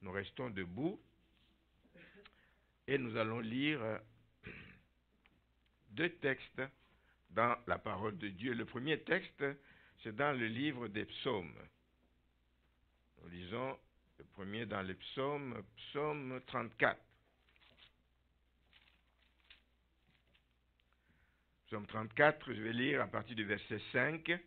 nous restons debout et nous allons lire deux textes dans la parole de Dieu. Le premier texte, c'est dans le livre des psaumes. Nous lisons le premier dans les psaumes, psaume 34. Psaume 34, je vais lire à partir du verset 5.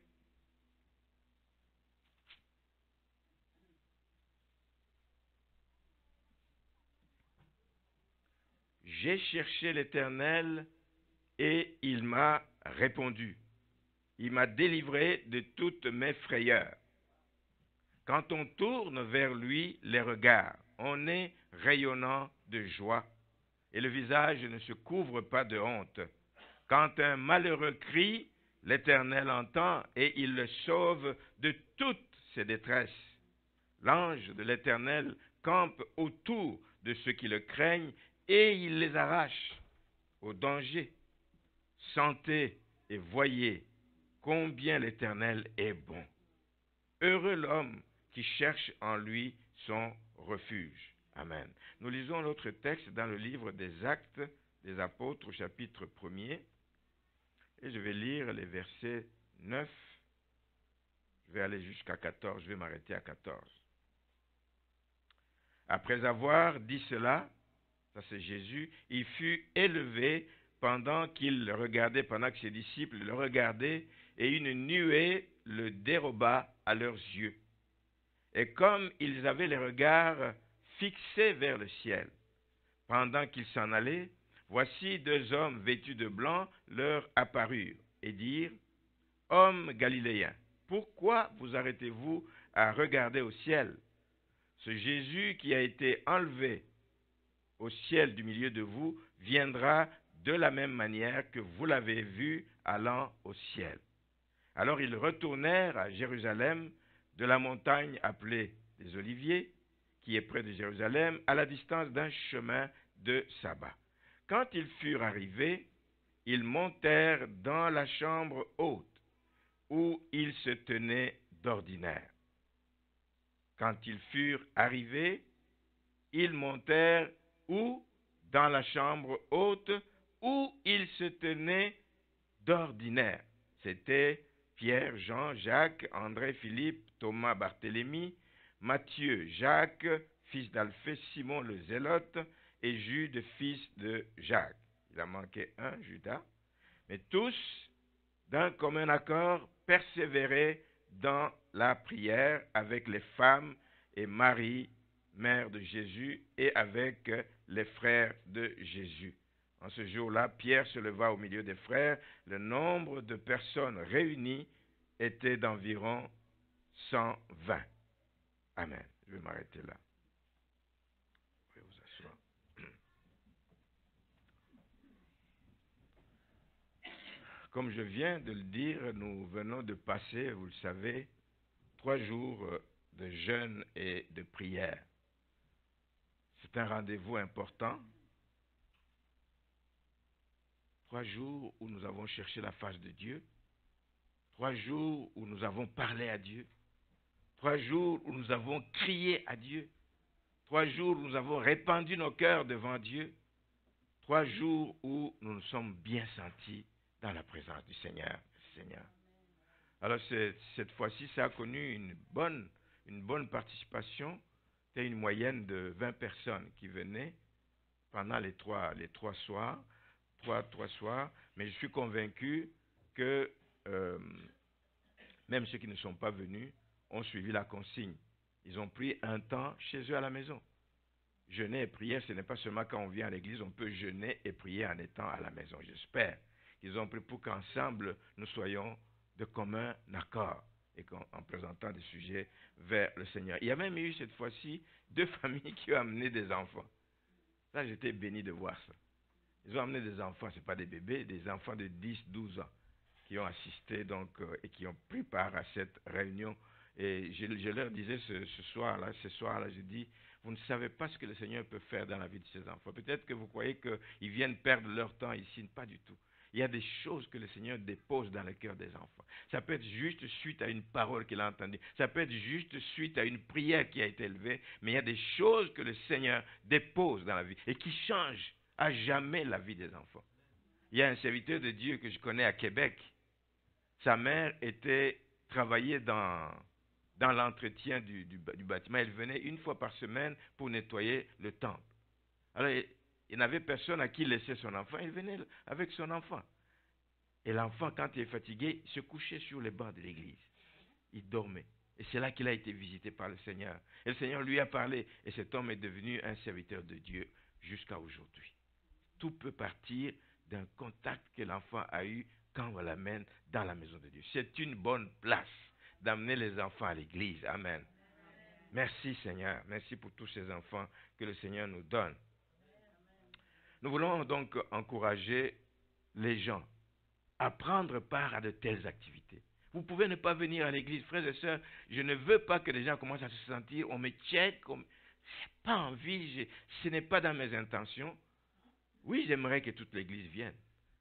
J'ai cherché l'Éternel et il m'a répondu. Il m'a délivré de toutes mes frayeurs. Quand on tourne vers lui les regards, on est rayonnant de joie et le visage ne se couvre pas de honte. Quand un malheureux crie, l'Éternel entend et il le sauve de toutes ses détresses. L'ange de l'Éternel campe autour de ceux qui le craignent et il les arrache au danger. Sentez et voyez combien l'Éternel est bon. Heureux l'homme qui cherche en lui son refuge. Amen. Nous lisons l'autre texte dans le livre des Actes des Apôtres, au chapitre 1er. Et je vais lire les versets 9. Je vais aller jusqu'à 14. Je vais m'arrêter à 14. Après avoir dit cela, ça c'est Jésus, il fut élevé pendant qu'il le regardait, pendant que ses disciples le regardaient, et une nuée le déroba à leurs yeux. Et comme ils avaient les regards fixés vers le ciel, pendant qu'ils s'en allaient, voici deux hommes vêtus de blanc leur apparurent et dirent, « Hommes galiléens, pourquoi vous arrêtez-vous à regarder au ciel? Ce Jésus qui a été enlevé au ciel du milieu de vous viendra de la même manière que vous l'avez vu allant au ciel. » Alors ils retournèrent à Jérusalem de la montagne appelée des Oliviers, qui est près de Jérusalem, à la distance d'un chemin de sabbat. Quand ils furent arrivés, ils montèrent dans la chambre haute, où ils se tenaient d'ordinaire. Quand ils furent arrivés, ils montèrent où? Dans la chambre haute, où ils se tenaient d'ordinaire. C'était Pierre, Jean, Jacques, André, Philippe, Thomas, Barthélemy, Matthieu, Jacques, fils d'Alphée, Simon le Zélote, et Jude, fils de Jacques. Il en manquait un, Judas. Mais tous, d'un commun accord, persévéraient dans la prière avec les femmes et Marie, mère de Jésus, et avec les frères de Jésus. En ce jour-là, Pierre se leva au milieu des frères. Le nombre de personnes réunies était d'environ 120. Amen. Je vais m'arrêter là. Vous pouvez vous asseoir. Comme je viens de le dire, nous venons de passer, vous le savez, 3 jours de jeûne et de prière. C'est un rendez-vous important. 3 jours où nous avons cherché la face de Dieu. 3 jours où nous avons parlé à Dieu. 3 jours où nous avons crié à Dieu. 3 jours où nous avons répandu nos cœurs devant Dieu. 3 jours où nous nous sommes bien sentis dans la présence du Seigneur. Alors cette fois-ci, ça a connu une bonne participation. C'était une moyenne de 20 personnes qui venaient pendant les trois soirs, trois soirs. Mais je suis convaincu que même ceux qui ne sont pas venus ont suivi la consigne. Ils ont pris un temps chez eux à la maison. Jeûner et prier, ce n'est pas seulement quand on vient à l'église, on peut jeûner et prier en étant à la maison. J'espère qu'ils ont pris pour qu'ensemble nous soyons de commun accord et en présentant des sujets vers le Seigneur. Il y a même eu cette fois-ci 2 familles qui ont amené des enfants. Là, j'étais béni de voir ça. Ils ont amené des enfants, ce n'est pas des bébés, des enfants de 10, 12 ans qui ont assisté donc et qui ont pris part à cette réunion. Et je leur disais ce soir-là, je dis, vous ne savez pas ce que le Seigneur peut faire dans la vie de ces enfants. Peut-être que vous croyez qu'ils viennent perdre leur temps ici, pas du tout. Il y a des choses que le Seigneur dépose dans le cœur des enfants. Ça peut être juste suite à une parole qu'il a entendue. Ça peut être juste suite à une prière qui a été élevée. Mais il y a des choses que le Seigneur dépose dans la vie et qui changent à jamais la vie des enfants. Il y a un serviteur de Dieu que je connais à Québec. Sa mère travaillait dans l'entretien du bâtiment. Elle venait une fois par semaine pour nettoyer le temple. Alors, il n'avait personne à qui laisser son enfant. Il venait avec son enfant. Et l'enfant, quand il est fatigué, se couchait sur les bancs de l'église. Il dormait. Et c'est là qu'il a été visité par le Seigneur. Et le Seigneur lui a parlé. Et cet homme est devenu un serviteur de Dieu jusqu'à aujourd'hui. Tout peut partir d'un contact que l'enfant a eu quand on l'amène dans la maison de Dieu. C'est une bonne place d'amener les enfants à l'église. Amen. Merci Seigneur. Merci pour tous ces enfants que le Seigneur nous donne. Nous voulons donc encourager les gens à prendre part à de telles activités. Vous pouvez ne pas venir à l'église, frères et sœurs. Je ne veux pas que les gens commencent à se sentir, on me check, je n'ai pas envie, ce n'est pas dans mes intentions. Oui, j'aimerais que toute l'église vienne,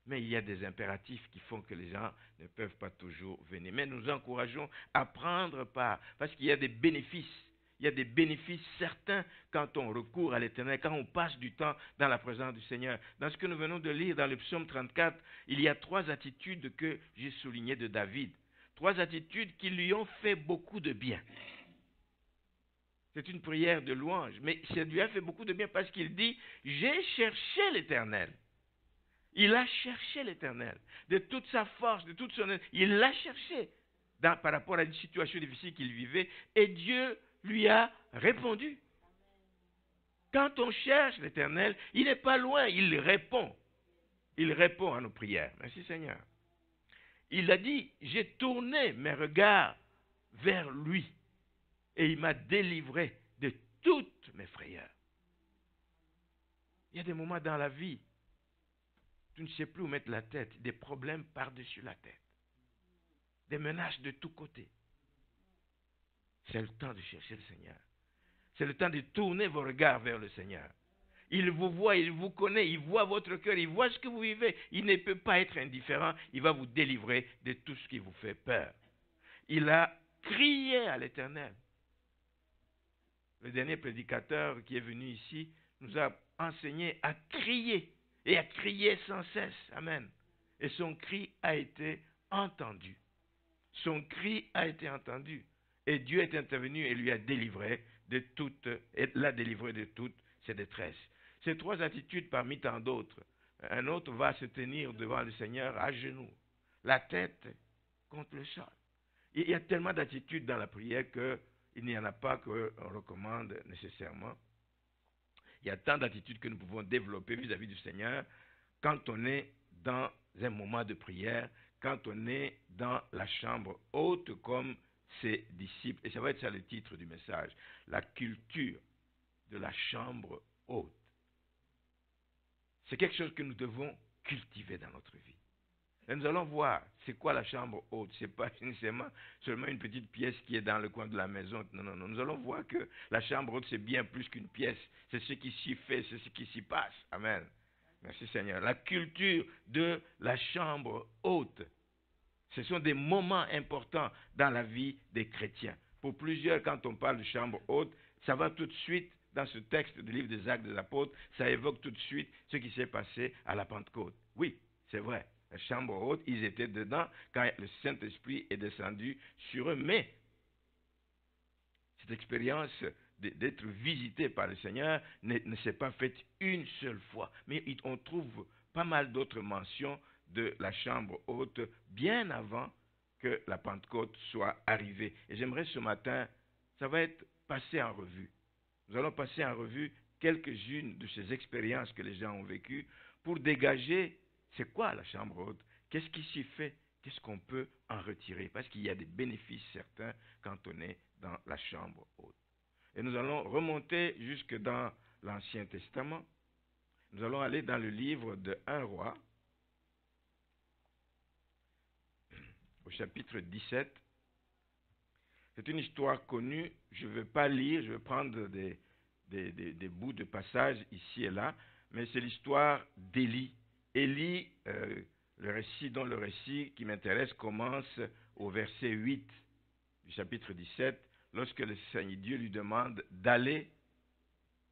mais il y a des impératifs qui font que les gens ne peuvent pas toujours venir. Mais nous encourageons à prendre part, parce qu'il y a des bénéfices. Il y a des bénéfices certains quand on recourt à l'Éternel, quand on passe du temps dans la présence du Seigneur. Dans ce que nous venons de lire dans le psaume 34, il y a 3 attitudes que j'ai soulignées de David. 3 attitudes qui lui ont fait beaucoup de bien. C'est une prière de louange, mais ça lui a fait beaucoup de bien parce qu'il dit « J'ai cherché l'Éternel ». Il a cherché l'Éternel. De toute sa force, de toute son... Il l'a cherché par rapport à une situation difficile qu'il vivait et Dieu lui a répondu. Quand on cherche l'Éternel, il n'est pas loin, il répond. Il répond à nos prières. Merci Seigneur. Il a dit, j'ai tourné mes regards vers lui et il m'a délivré de toutes mes frayeurs. Il y a des moments dans la vie, tu ne sais plus où mettre la tête, des problèmes par-dessus la tête, des menaces de tous côtés. C'est le temps de chercher le Seigneur. C'est le temps de tourner vos regards vers le Seigneur. Il vous voit, il vous connaît, il voit votre cœur, il voit ce que vous vivez. Il ne peut pas être indifférent, il va vous délivrer de tout ce qui vous fait peur. Il a crié à l'Éternel. Le dernier prédicateur qui est venu ici nous a enseigné à crier et à crier sans cesse. Amen. Et son cri a été entendu. Son cri a été entendu. Et Dieu est intervenu et lui a délivré de toutes, et l'a délivré de toutes ses détresses. Ces 3 attitudes parmi tant d'autres. Un autre va se tenir devant le Seigneur à genoux, la tête contre le sol. Il y a tellement d'attitudes dans la prière qu'il n'y en a pas qu'on recommande nécessairement. Il y a tant d'attitudes que nous pouvons développer vis-à-vis du Seigneur quand on est dans un moment de prière, quand on est dans la chambre haute comme ses disciples. Et ça va être ça le titre du message. La culture de la chambre haute. C'est quelque chose que nous devons cultiver dans notre vie. Et nous allons voir c'est quoi la chambre haute. Ce n'est pas seulement une petite pièce qui est dans le coin de la maison. Non, non, non. Nous allons voir que la chambre haute, c'est bien plus qu'une pièce. C'est ce qui s'y fait, c'est ce qui s'y passe. Amen. Merci Seigneur. La culture de la chambre haute. Ce sont des moments importants dans la vie des chrétiens. Pour plusieurs, quand on parle de chambre haute, ça va tout de suite, dans ce texte du livre des Actes des Apôtres, ça évoque tout de suite ce qui s'est passé à la Pentecôte. Oui, c'est vrai. La chambre haute, ils étaient dedans quand le Saint-Esprit est descendu sur eux. Mais cette expérience d'être visité par le Seigneur ne s'est pas faite une seule fois. Mais on trouve pas mal d'autres mentions de la chambre haute bien avant que la Pentecôte soit arrivée. Et j'aimerais ce matin, ça va être passé en revue. Nous allons passer en revue quelques-unes de ces expériences que les gens ont vécues pour dégager c'est quoi la chambre haute, qu'est-ce qui s'y fait, qu'est-ce qu'on peut en retirer. Parce qu'il y a des bénéfices certains quand on est dans la chambre haute. Et nous allons remonter jusque dans l'Ancien Testament. Nous allons aller dans le livre de 1 Roi, au chapitre 17. C'est une histoire connue, je ne vais pas lire, je vais prendre des bouts de passage ici et là, mais c'est l'histoire d'Élie. Élie le récit qui m'intéresse commence au verset 8 du chapitre 17, lorsque le Seigneur Dieu lui demande d'aller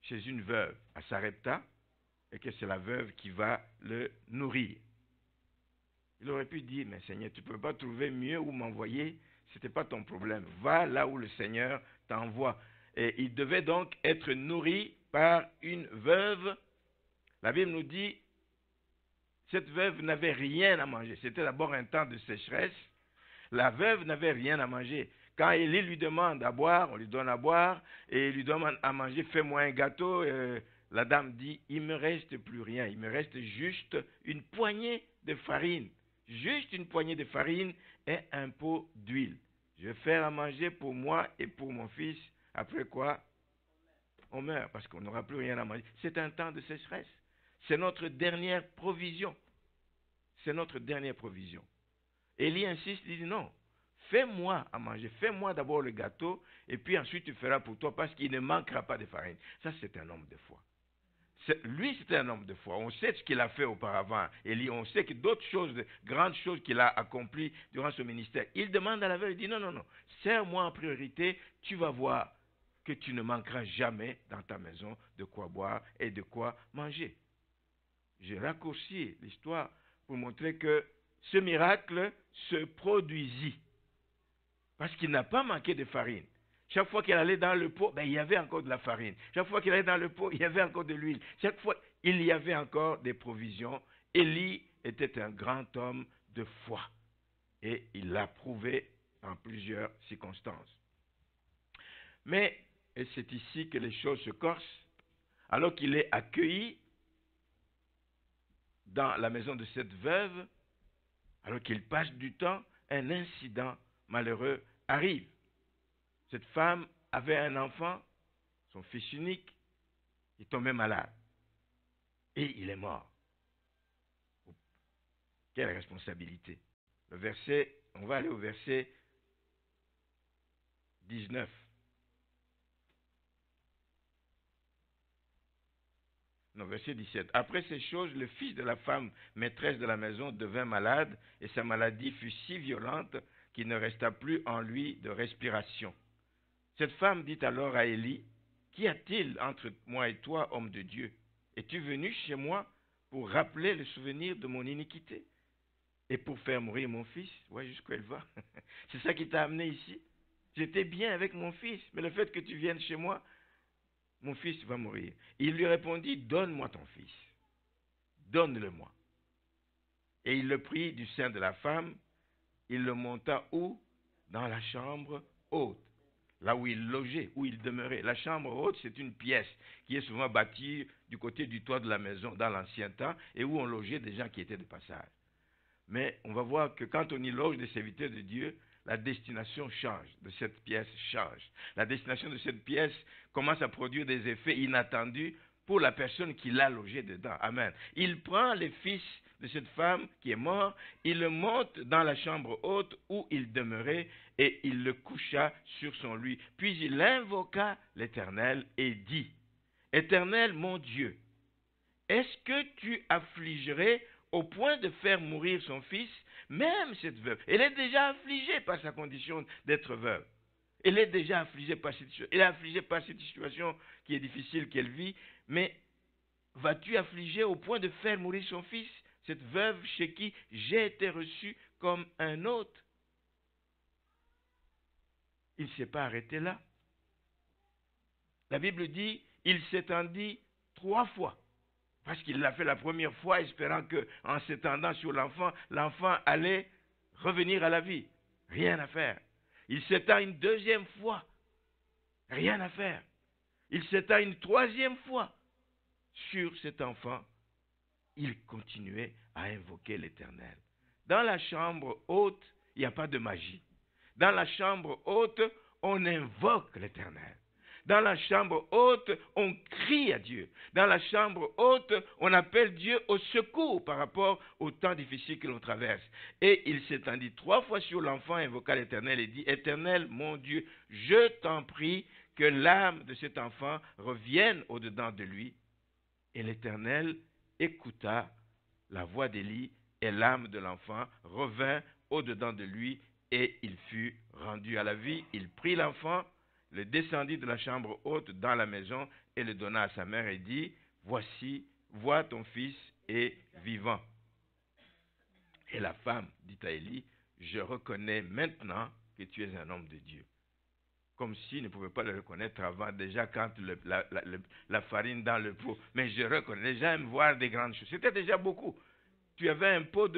chez une veuve à Sarepta, et que c'est la veuve qui va le nourrir. Il aurait pu dire, mais Seigneur, tu ne peux pas trouver mieux où m'envoyer, ce n'était pas ton problème. Va là où le Seigneur t'envoie. Et il devait donc être nourri par une veuve. La Bible nous dit, cette veuve n'avait rien à manger. C'était d'abord un temps de sécheresse. La veuve n'avait rien à manger. Quand Élie lui demande à boire, on lui donne à boire, et il lui demande à manger, fais-moi un gâteau. La dame dit, il ne me reste plus rien, il me reste juste une poignée de farine. Juste une poignée de farine et un pot d'huile. Je vais faire à manger pour moi et pour mon fils. Après quoi, on meurt parce qu'on n'aura plus rien à manger. C'est un temps de sécheresse. C'est notre dernière provision. C'est notre dernière provision. Élie insiste, il dit non, fais-moi à manger, fais-moi d'abord le gâteau, et puis ensuite tu feras pour toi, parce qu'il ne manquera pas de farine. Ça, c'est un homme de foi. Lui, c'était un homme de foi. On sait ce qu'il a fait auparavant. Élie, on sait que d'autres choses, de grandes choses qu'il a accomplies durant ce ministère. Il demande à la veuve, il dit non, non, non, sers-moi en priorité, tu vas voir que tu ne manqueras jamais dans ta maison de quoi boire et de quoi manger. J'ai raccourci l'histoire pour montrer que ce miracle se produisit. Parce qu'il n'a pas manqué de farine. Chaque fois qu'il allait dans le pot, il y avait encore de la farine. Chaque fois qu'il allait dans le pot, il y avait encore de l'huile. Chaque fois, il y avait encore des provisions. Élie était un grand homme de foi. Et il l'a prouvé en plusieurs circonstances. Mais, et c'est ici que les choses se corsent, alors qu'il est accueilli dans la maison de cette veuve, alors qu'il passe du temps, un incident malheureux arrive. Cette femme avait un enfant, son fils unique, il tombait malade. Et il est mort. Quelle responsabilité. On va aller au verset 19. Non, verset 17. Après ces choses, le fils de la femme, maîtresse de la maison, devint malade, et sa maladie fut si violente qu'il ne resta plus en lui de respiration. Cette femme dit alors à Élie, « Qu'y a-t-il entre moi et toi, homme de Dieu? Es-tu venu chez moi pour rappeler le souvenir de mon iniquité et pour faire mourir mon fils? » Ouais, jusqu'où elle va. C'est ça qui t'a amené ici. J'étais bien avec mon fils, mais le fait que tu viennes chez moi, mon fils va mourir. Il lui répondit, « Donne-moi ton fils. Donne-le-moi. » Et il le prit du sein de la femme. Il le monta où? Dans la chambre haute. Là où il logeait, où il demeurait. La chambre haute, c'est une pièce qui est souvent bâtie du côté du toit de la maison dans l'ancien temps et où on logeait des gens qui étaient de passage. Mais on va voir que quand on y loge des serviteurs de Dieu, la destination change, de cette pièce change. La destination de cette pièce commence à produire des effets inattendus pour la personne qui l'a logé dedans. Amen. Il prend le fils de cette femme qui est mort, il le monte dans la chambre haute où il demeurait et il le coucha sur son lit. Puis il invoqua l'Éternel et dit, « Éternel mon Dieu, est-ce que tu affligerais au point de faire mourir son fils, même cette veuve? » Elle est déjà affligée par sa condition d'être veuve. Elle est déjà affligée par cette situation. Elle est affligée par cette situation qui est difficile qu'elle vit, mais vas-tu affliger au point de faire mourir son fils, cette veuve chez qui j'ai été reçu comme un hôte? Il ne s'est pas arrêté là. La Bible dit, il s'étendit 3 fois. Parce qu'il l'a fait la première fois, espérant qu'en s'étendant sur l'enfant, l'enfant allait revenir à la vie. Rien à faire. Il s'étend une 2e fois. Rien à faire. Il s'étend une 3e fois sur cet enfant. Il continuait à invoquer l'Éternel. Dans la chambre haute, il n'y a pas de magie. Dans la chambre haute, on invoque l'Éternel. Dans la chambre haute, on crie à Dieu. Dans la chambre haute, on appelle Dieu au secours par rapport au temps difficile que l'on traverse. Et il s'étendit 3 fois sur l'enfant, invoqua l'Éternel et dit, « Éternel, mon Dieu, je t'en prie que l'âme de cet enfant revienne au-dedans de lui. » Et l'Éternel écouta la voix d'Élie et l'âme de l'enfant revint au-dedans de lui, et il fut rendu à la vie. Il prit l'enfant, le descendit de la chambre haute dans la maison, et le donna à sa mère, et dit, voici, vois ton fils est vivant. Et la femme dit à Élie, je reconnais maintenant que tu es un homme de Dieu. Comme s'il ne pouvait pas le reconnaître avant, déjà quand la farine dans le pot. Mais je reconnais, les gens aiment voir des grandes choses. C'était déjà beaucoup. Tu avais un pot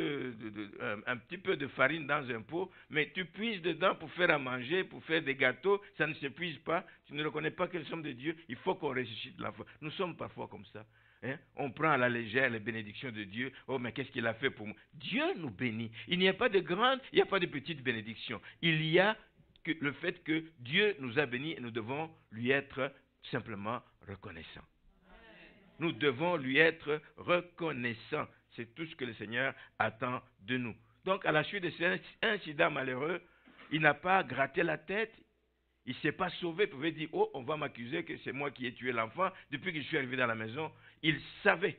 un petit peu de farine dans un pot, mais tu puises dedans pour faire à manger, pour faire des gâteaux, ça ne s'épuise pas. Tu ne reconnais pas que nous sommes de Dieu. Il faut qu'on ressuscite l'enfant. Nous sommes parfois comme ça. Hein? On prend à la légère les bénédictions de Dieu. Oh, mais qu'est-ce qu'il a fait pour moi? Dieu nous bénit. Il n'y a pas de grandes, il n'y a pas de petites bénédictions. Il y a le fait que Dieu nous a bénis et nous devons lui être simplement reconnaissants. Nous devons lui être reconnaissants. C'est tout ce que le Seigneur attend de nous. Donc, à la suite de cet incident malheureux, il n'a pas gratté la tête. Il ne s'est pas sauvé. Il pouvait dire, oh, on va m'accuser que c'est moi qui ai tué l'enfant depuis que je suis arrivé dans la maison. Il savait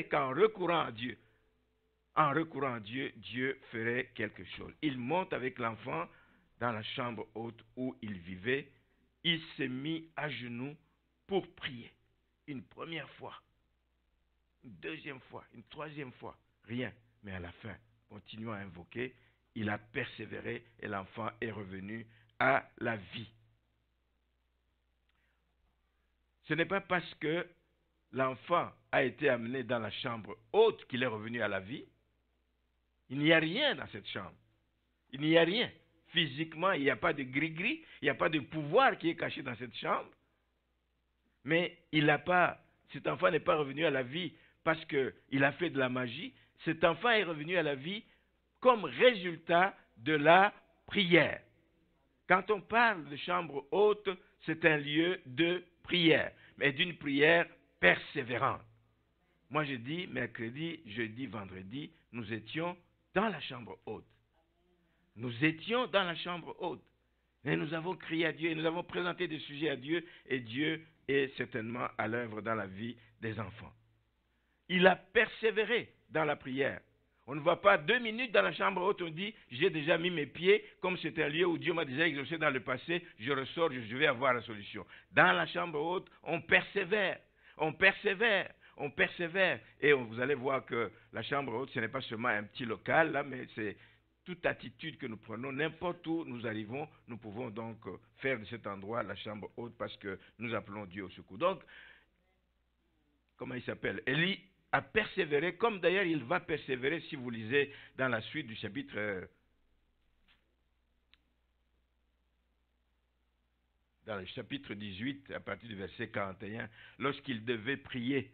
qu'en recourant à Dieu, Dieu ferait quelque chose. Il monte avec l'enfant dans la chambre haute où il vivait. Il s'est mis à genoux pour prier. Une première fois, une deuxième fois, une troisième fois, rien. Mais à la fin, continuant à invoquer, il a persévéré et l'enfant est revenu à la vie. Ce n'est pas parce que l'enfant a été amené dans la chambre haute qu'il est revenu à la vie. Il n'y a rien dans cette chambre. Il n'y a rien. Physiquement, il n'y a pas de gris-gris, il n'y a pas de pouvoir qui est caché dans cette chambre. Mais cet enfant n'est pas revenu à la vie parce qu'il a fait de la magie. Cet enfant est revenu à la vie comme résultat de la prière. Quand on parle de chambre haute, c'est un lieu de prière, mais d'une prière persévérante. Moi, je dis mercredi, jeudi, vendredi, nous étions dans la chambre haute. Nous étions dans la chambre haute. Et nous avons crié à Dieu, et nous avons présenté des sujets à Dieu, et Dieu est certainement à l'œuvre dans la vie des enfants. Il a persévéré dans la prière. On ne va pas 2 minutes dans la chambre haute, on dit, j'ai déjà mis mes pieds, comme c'est un lieu où Dieu m'a déjà exaucé dans le passé, je ressors, je vais avoir la solution. Dans la chambre haute, on persévère, on persévère, on persévère. Et vous allez voir que la chambre haute, ce n'est pas seulement un petit local, là, mais c'est toute attitude que nous prenons, n'importe où nous arrivons, nous pouvons donc faire de cet endroit la chambre haute parce que nous appelons Dieu au secours. Donc, comment il s'appelle? Élie a persévéré, comme d'ailleurs il va persévérer si vous lisez dans la suite du chapitre, dans le chapitre 18, à partir du verset 41, lorsqu'il devait prier,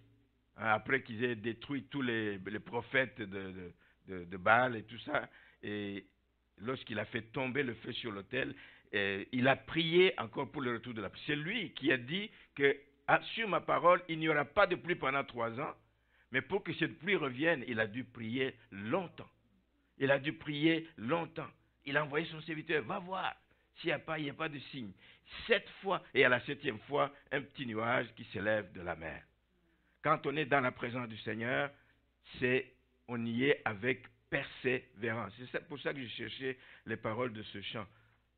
après qu'ils aient détruit tous les prophètes de Baal et tout ça, et lorsqu'il a fait tomber le feu sur l'autel, il a prié encore pour le retour de la pluie. C'est lui qui a dit que sur ma parole, il n'y aura pas de pluie pendant 3 ans, mais pour que cette pluie revienne, il a dû prier longtemps. Il a dû prier longtemps. Il a envoyé son serviteur, va voir s'il n'y a pas de signe. 7 fois, et à la 7e fois, un petit nuage qui s'élève de la mer. Quand on est dans la présence du Seigneur, on y est avec persévérance. C'est pour ça que je cherchais les paroles de ce chant.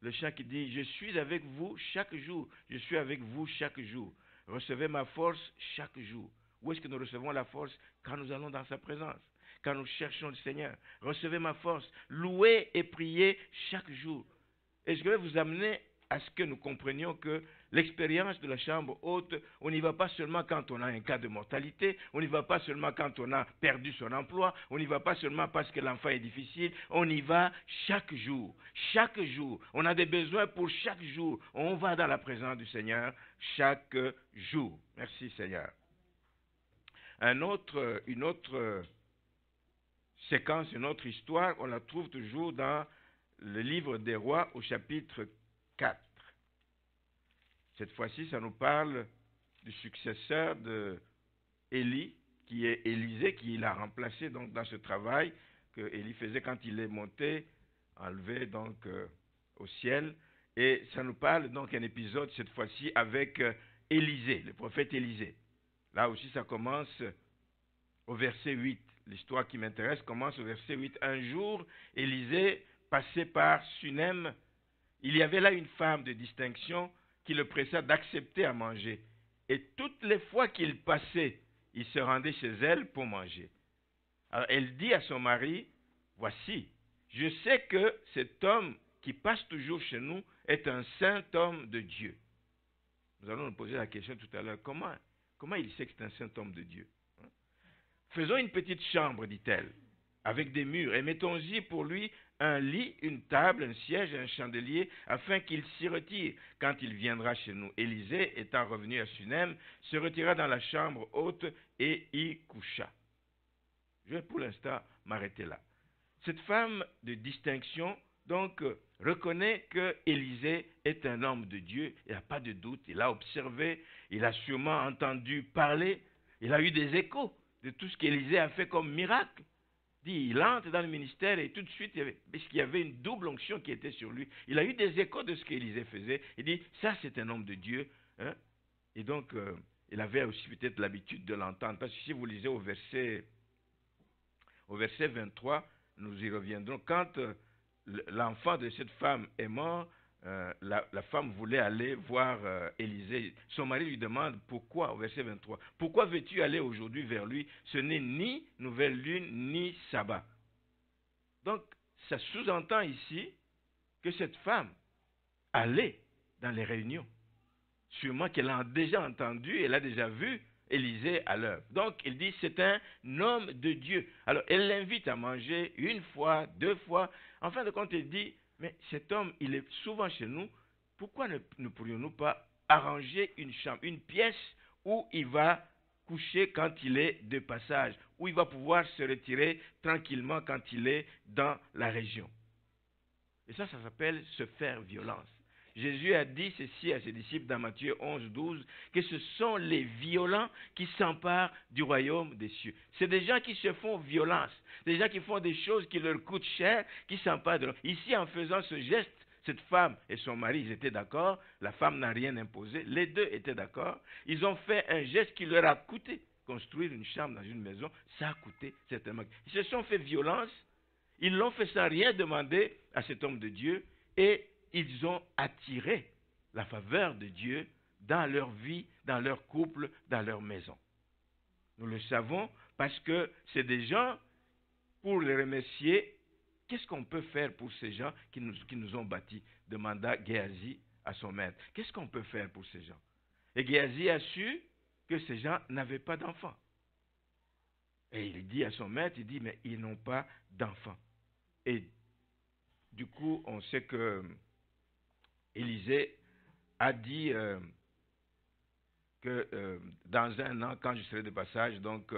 Le chant qui dit, je suis avec vous chaque jour, je suis avec vous chaque jour. Recevez ma force chaque jour. Où est-ce que nous recevons la force? Quand nous allons dans sa présence, quand nous cherchons le Seigneur. Recevez ma force, louez et priez chaque jour. Et je vais vous amener à ce que nous comprenions que l'expérience de la chambre haute, on n'y va pas seulement quand on a un cas de mortalité, on n'y va pas seulement quand on a perdu son emploi, on n'y va pas seulement parce que l'enfant est difficile, on y va chaque jour. Chaque jour, on a des besoins pour chaque jour. On va dans la présence du Seigneur chaque jour. Merci Seigneur. Une autre séquence, une autre histoire, on la trouve toujours dans le livre des rois au chapitre 4. Cette fois-ci, ça nous parle du successeur de Élie, qui est Élisée, qui l'a remplacé donc dans ce travail que Élie faisait quand il est monté, enlevé donc au ciel. Et ça nous parle donc un épisode cette fois-ci avec Élisée, le prophète Élisée. Là aussi, ça commence au verset 8. l'histoire qui m'intéresse commence au verset 8. Un jour, Élisée passait par Sunem. Il y avait là une femme de distinction qui le pressa d'accepter à manger. Et toutes les fois qu'il passait, il se rendait chez elle pour manger. Alors elle dit à son mari, voici, je sais que cet homme qui passe toujours chez nous est un saint homme de Dieu. Nous allons nous poser la question tout à l'heure, comment il sait que c'est un saint homme de Dieu? Faisons une petite chambre, dit-elle, avec des murs, et mettons-y pour lui un lit, une table, un siège et un chandelier, afin qu'il s'y retire quand il viendra chez nous. Élisée, étant revenu à Sunem, se retira dans la chambre haute et y coucha. Je vais pour l'instant m'arrêter là. Cette femme de distinction, donc, reconnaît que Élisée est un homme de Dieu. Il n'a pas de doute. Il a observé, il a sûrement entendu parler, il a eu des échos de tout ce qu'Élisée a fait comme miracle. Il entre dans le ministère et tout de suite, puisqu'il y avait une double onction qui était sur lui, il a eu des échos de ce qu'Élisée faisait. Il dit, ça c'est un homme de Dieu. Hein? Et donc, il avait aussi peut-être l'habitude de l'entendre. Parce que si vous lisez au verset 23, nous y reviendrons. Quand l'enfant de cette femme est mort, la femme voulait aller voir Élisée. Son mari lui demande pourquoi, au verset 23, pourquoi veux-tu aller aujourd'hui vers lui? Ce n'est ni nouvelle lune, ni sabbat. Donc, ça sous-entend ici que cette femme allait dans les réunions. Sûrement qu'elle a déjà entendu, elle a déjà vu Élisée à l'œuvre. Donc, il dit, c'est un homme de Dieu. Alors, elle l'invite à manger une fois, deux fois. En fin de compte, elle dit, mais cet homme, il est souvent chez nous. Pourquoi ne pourrions-nous pas arranger une chambre, une pièce où il va coucher quand il est de passage, où il va pouvoir se retirer tranquillement quand il est dans la région. Et ça s'appelle se faire violence. Jésus a dit ceci à ses disciples dans Matthieu 11, 12, que ce sont les violents qui s'emparent du royaume des cieux. C'est des gens qui se font violence, des gens qui font des choses qui leur coûtent cher, qui s'emparent de l'homme. Ici, en faisant ce geste, cette femme et son mari, ils étaient d'accord, la femme n'a rien imposé, les deux étaient d'accord. Ils ont fait un geste qui leur a coûté. Construire une chambre dans une maison, ça a coûté certainement. Ils se sont fait violence, ils l'ont fait sans rien demander à cet homme de Dieu et ils ont attiré la faveur de Dieu dans leur vie, dans leur couple, dans leur maison. Nous le savons parce que c'est des gens, pour les remercier, qu'est-ce qu'on peut faire pour ces gens qui nous ont bâtis? Demanda Géasi à son maître. Qu'est-ce qu'on peut faire pour ces gens? Et Géasi a su que ces gens n'avaient pas d'enfants. Et il dit à son maître, il dit, mais ils n'ont pas d'enfants. Et du coup, on sait que Élisée a dit que dans un an, quand je serai de passage, donc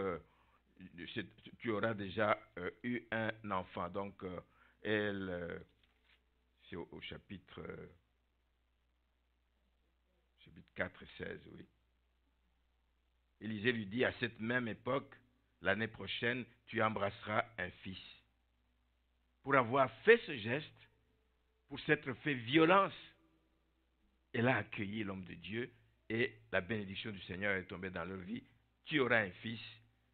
tu auras déjà eu un enfant. Donc, c'est au chapitre 4 et 16, oui. Élisée lui dit, à cette même époque, l'année prochaine, tu embrasseras un fils. Pour avoir fait ce geste, pour s'être fait violence, elle a accueilli l'homme de Dieu et la bénédiction du Seigneur est tombée dans leur vie. Tu auras un fils.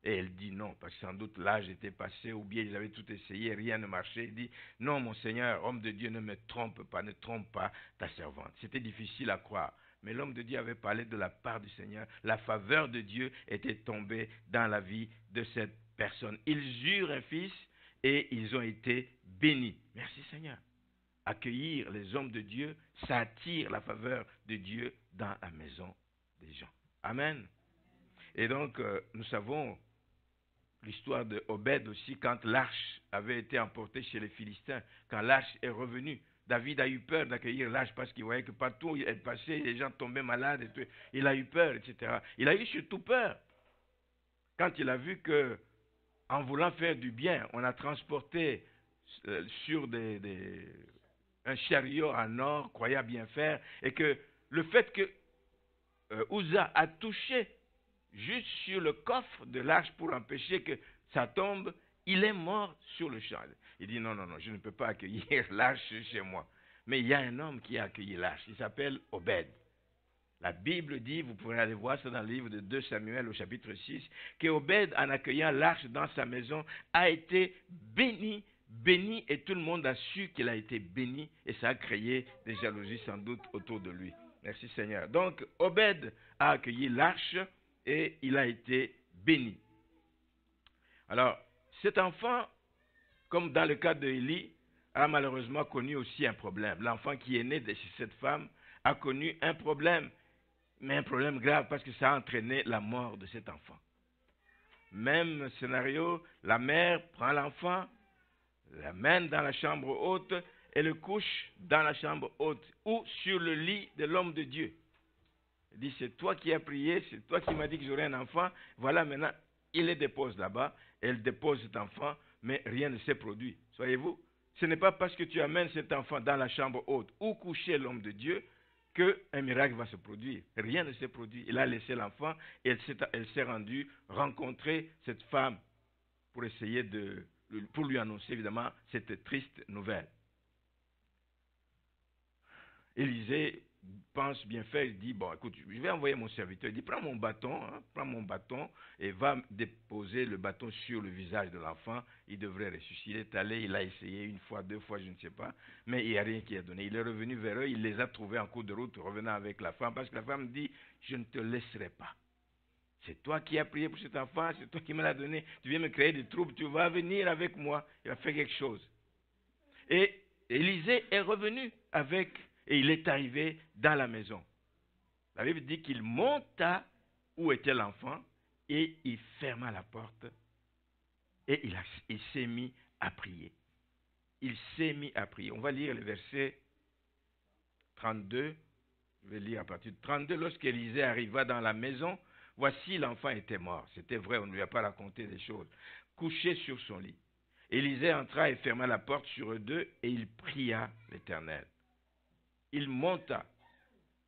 Et elle dit non, parce que sans doute l'âge était passé, ou bien ils avaient tout essayé, rien ne marchait. Il dit, non mon Seigneur, homme de Dieu, ne me trompe pas, ne trompe pas ta servante. C'était difficile à croire. Mais l'homme de Dieu avait parlé de la part du Seigneur. La faveur de Dieu était tombée dans la vie de cette personne. Ils eurent un fils et ils ont été bénis. Merci Seigneur. Accueillir les hommes de Dieu, ça attire la faveur de Dieu dans la maison des gens. Amen. Et donc, nous savons l'histoire de Obed aussi, quand l'arche avait été emportée chez les Philistins, quand l'arche est revenue. David a eu peur d'accueillir l'arche parce qu'il voyait que partout où elle passait, les gens tombaient malades. Et tout. Il a eu peur, etc. Il a eu surtout peur quand il a vu que, en voulant faire du bien, on a transporté sur un chariot en or, croyant bien faire, et que le fait que Uza a touché juste sur le coffre de l'arche pour empêcher que ça tombe, il est mort sur le champ. Il dit non, je ne peux pas accueillir l'arche chez moi. Mais il y a un homme qui a accueilli l'arche, il s'appelle Obed. La Bible dit, vous pourrez aller voir ça dans le livre de 2 Samuel au chapitre 6, qu'Obed, en accueillant l'arche dans sa maison, a été béni, et tout le monde a su qu'il a été béni, et ça a créé des jalousies sans doute autour de lui. Merci Seigneur. Donc, Obed a accueilli l'arche et il a été béni. Alors, cet enfant, comme dans le cas d'Élie, a malheureusement connu aussi un problème. L'enfant qui est né de cette femme a connu un problème, mais un problème grave parce que ça a entraîné la mort de cet enfant. Même scénario, la mère prend l'enfant, l'amène dans la chambre haute et le couche dans la chambre haute ou sur le lit de l'homme de Dieu. Il dit, c'est toi qui as prié, c'est toi qui m'as dit que j'aurais un enfant, voilà maintenant, il le dépose là-bas, elle dépose cet enfant, mais rien ne s'est produit. Voyez-vous, ce n'est pas parce que tu amènes cet enfant dans la chambre haute ou coucher l'homme de Dieu qu'un miracle va se produire. Rien ne s'est produit. Il a laissé l'enfant et elle s'est rendue rencontrer cette femme pour essayer pour lui annoncer évidemment cette triste nouvelle. Élisée pense bien faire, il dit, bon écoute, je vais envoyer mon serviteur, il dit, prends mon bâton et va déposer le bâton sur le visage de l'enfant, il devrait ressusciter. Il est allé, il a essayé une fois, 2 fois, je ne sais pas, mais il n'y a rien qui a donné. Il est revenu vers eux, il les a trouvés en cours de route, revenant avec la femme, parce que la femme dit, je ne te laisserai pas. C'est toi qui as prié pour cet enfant, c'est toi qui me l'as donné, tu viens me créer des troubles, tu vas venir avec moi, il va faire quelque chose. Et Élisée est revenu et il est arrivé dans la maison. La Bible dit qu'il monta où était l'enfant et il ferma la porte et il s'est mis à prier. Il s'est mis à prier. On va lire le verset 32. Je vais lire à partir de 32. Lorsqu'Élisée arriva dans la maison, voici l'enfant était mort. C'était vrai, on ne lui a pas raconté des choses. Couché sur son lit. Élisée entra et ferma la porte sur eux deux et il pria l'Éternel. Il monta,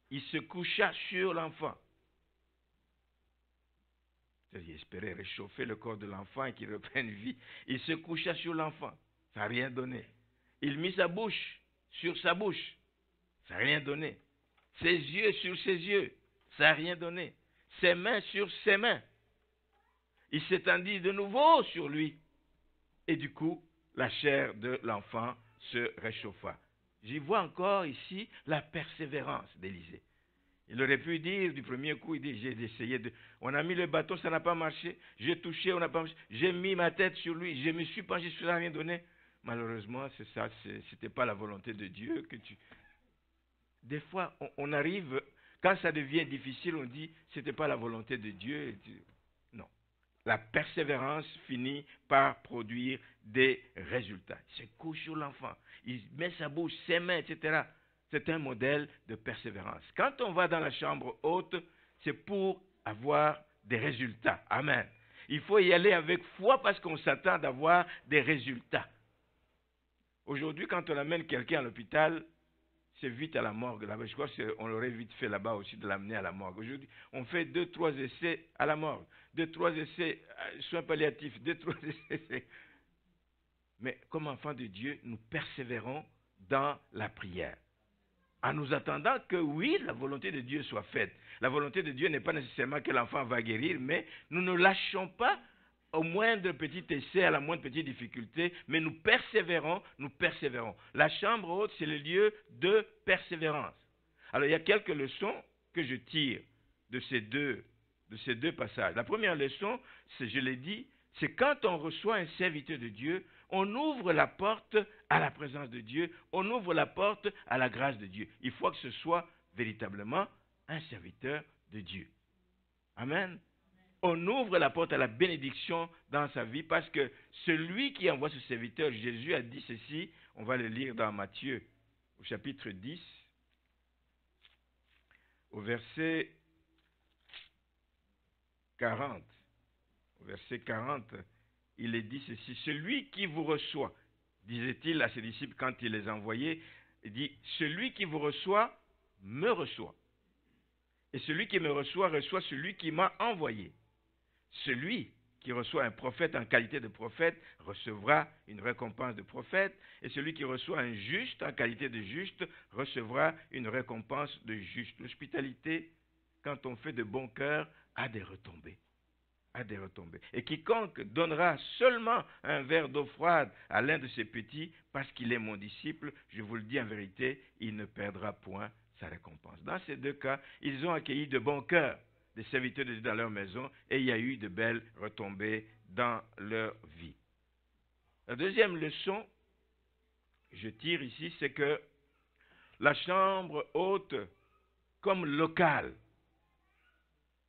il se coucha sur l'enfant. Il espérait réchauffer le corps de l'enfant et qu'il reprenne vie. Il se coucha sur l'enfant, ça n'a rien donné. Il mit sa bouche sur sa bouche, ça n'a rien donné. Ses yeux sur ses yeux, ça n'a rien donné. Ses mains sur ses mains. Il s'étendit de nouveau sur lui. Et du coup, la chair de l'enfant se réchauffa. J'y vois encore ici la persévérance d'Élisée. Il aurait pu dire du premier coup, il dit, j'ai essayé on a mis le bâton, ça n'a pas marché. J'ai touché, on n'a pas marché. J'ai mis ma tête sur lui, je me suis penché, ça n'a rien donné. Malheureusement, c'est ça, c'était pas la volonté de Dieu Des fois, on arrive, quand ça devient difficile, on dit, c'était pas la volonté de Dieu. Non. La persévérance finit par produire des résultats. Il se couche sur l'enfant, il met sa bouche, ses mains, etc. C'est un modèle de persévérance. Quand on va dans la chambre haute, c'est pour avoir des résultats. Amen. Il faut y aller avec foi parce qu'on s'attend d'avoir des résultats. Aujourd'hui, quand on amène quelqu'un à l'hôpital, c'est vite à la morgue. Là-bas. Je crois qu'on l'aurait vite fait là-bas aussi de l'amener à la morgue. Aujourd'hui, on fait 2-3 essais à la morgue, 2-3 essais soins palliatifs, 2-3 essais. Mais comme enfants de Dieu, nous persévérons dans la prière. En nous attendant que oui, la volonté de Dieu soit faite. La volonté de Dieu n'est pas nécessairement que l'enfant va guérir, mais nous ne lâchons pas au moindre petit essai, à la moindre petite difficulté, mais nous persévérons, nous persévérons. La chambre haute, c'est le lieu de persévérance. Alors, il y a quelques leçons que je tire de ces deux passages. La première leçon, je l'ai dit, c'est quand on reçoit un serviteur de Dieu, on ouvre la porte à la présence de Dieu, on ouvre la porte à la grâce de Dieu. Il faut que ce soit véritablement un serviteur de Dieu. Amen. On ouvre la porte à la bénédiction dans sa vie parce que celui qui envoie ce serviteur, Jésus a dit ceci, on va le lire dans Matthieu au chapitre 10, au verset 40. Au verset 40, il est dit ceci, celui qui vous reçoit, disait-il à ses disciples quand il les envoyait, il dit, celui qui vous reçoit, me reçoit. Et celui qui me reçoit, reçoit celui qui m'a envoyé. Celui qui reçoit un prophète en qualité de prophète recevra une récompense de prophète, et celui qui reçoit un juste en qualité de juste recevra une récompense de juste. L'hospitalité quand on fait de bon cœur, a des retombées. A des retombées. Et quiconque donnera seulement un verre d'eau froide à l'un de ses petits, parce qu'il est mon disciple, je vous le dis en vérité, il ne perdra point sa récompense. Dans ces deux cas, ils ont accueilli de bon cœur des serviteurs de Dieu dans leur maison, et il y a eu de belles retombées dans leur vie. La deuxième leçon que je tire ici, c'est que la chambre haute, comme local,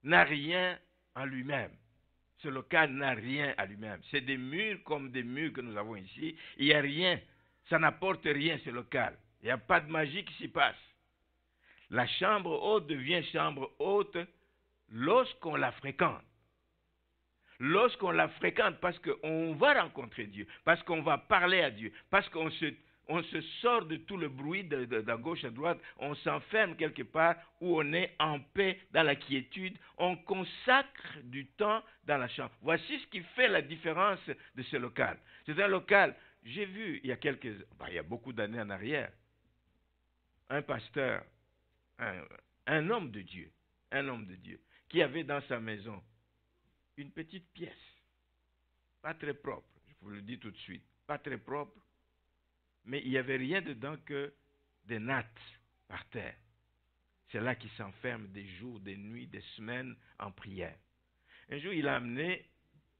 n'a rien en lui-même. Ce local n'a rien à lui-même. C'est des murs comme des murs que nous avons ici. Il n'y a rien. Ça n'apporte rien, ce local. Il n'y a pas de magie qui s'y passe. La chambre haute devient chambre haute lorsqu'on la fréquente. Lorsqu'on la fréquente, parce qu'on va rencontrer Dieu, parce qu'on va parler à Dieu, parce qu'on se sort de tout le bruit de gauche à droite, on s'enferme quelque part où on est en paix, dans la quiétude, on consacre du temps dans la chambre. Voici ce qui fait la différence de ce local. C'est un local, j'ai vu il y a beaucoup d'années en arrière, un pasteur, un homme de Dieu, qui avait dans sa maison une petite pièce, pas très propre, je vous le dis tout de suite, pas très propre, mais il n'y avait rien dedans que des nattes par terre. C'est là qu'il s'enferme des jours, des nuits, des semaines en prière. Un jour, il a amené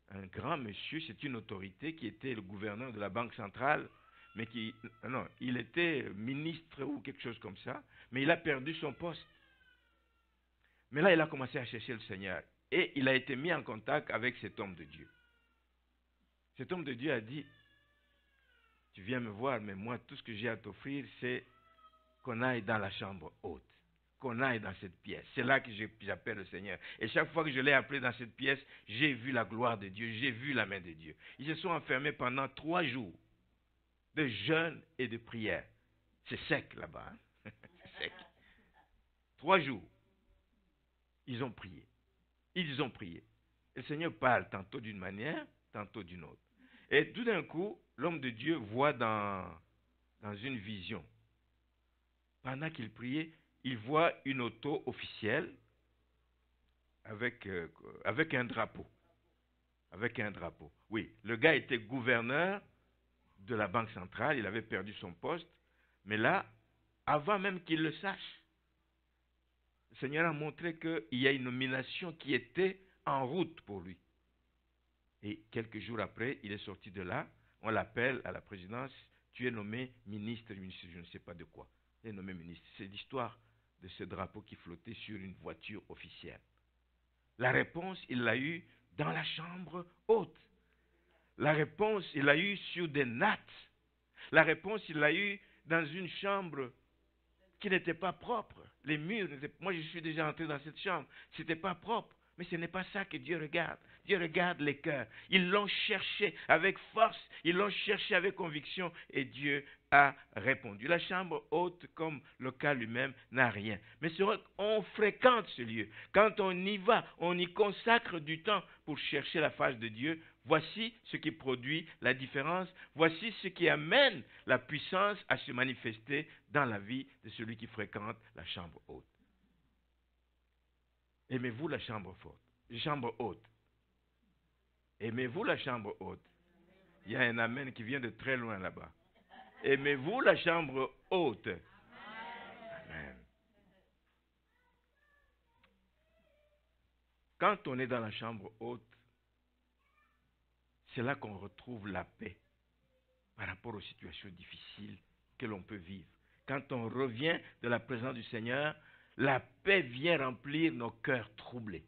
un grand monsieur, c'est une autorité qui était le gouverneur de la Banque centrale, mais il était ministre ou quelque chose comme ça, mais il a perdu son poste. Mais là, il a commencé à chercher le Seigneur. Et il a été mis en contact avec cet homme de Dieu. Cet homme de Dieu a dit, tu viens me voir, mais moi, tout ce que j'ai à t'offrir, c'est qu'on aille dans la chambre haute, qu'on aille dans cette pièce. C'est là que j'appelle le Seigneur. Et chaque fois que je l'ai appelé dans cette pièce, j'ai vu la gloire de Dieu, j'ai vu la main de Dieu. Ils se sont enfermés pendant 3 jours de jeûne et de prière. C'est sec là-bas. Hein? C'est sec. 3 jours. Ils ont prié. Ils ont prié. Le Seigneur parle tantôt d'une manière, tantôt d'une autre. Et tout d'un coup, l'homme de Dieu voit dans une vision. Pendant qu'il priait, il voit une auto officielle avec un drapeau. Avec un drapeau. Oui, le gars était gouverneur de la Banque centrale, il avait perdu son poste, mais là, avant même qu'il le sache, le Seigneur a montré qu'il y a une nomination qui était en route pour lui. Et quelques jours après, il est sorti de là, on l'appelle à la présidence, tu es nommé ministre, je ne sais pas de quoi. Il est nommé ministre. C'est l'histoire de ce drapeau qui flottait sur une voiture officielle. La réponse, il l'a eue dans la chambre haute. La réponse, il l'a eue sur des nattes. La réponse, il l'a eue dans une chambre qui n'était pas propre. Les murs, moi je suis déjà entré dans cette chambre, ce n'était pas propre. Mais ce n'est pas ça que Dieu regarde. Dieu regarde les cœurs. Ils l'ont cherché avec force, ils l'ont cherché avec conviction et Dieu a répondu. La chambre haute, comme le cas lui-même, n'a rien. Mais c'est vrai qu'on fréquente ce lieu. Quand on y va, on y consacre du temps pour chercher la face de Dieu. Voici ce qui produit la différence. Voici ce qui amène la puissance à se manifester dans la vie de celui qui fréquente la chambre haute. Aimez-vous la chambre haute? Aimez-vous la chambre haute? Il y a un amen qui vient de très loin là-bas. Aimez-vous la chambre haute? Amen. Quand on est dans la chambre haute, c'est là qu'on retrouve la paix par rapport aux situations difficiles que l'on peut vivre. Quand on revient de la présence du Seigneur, la paix vient remplir nos cœurs troublés.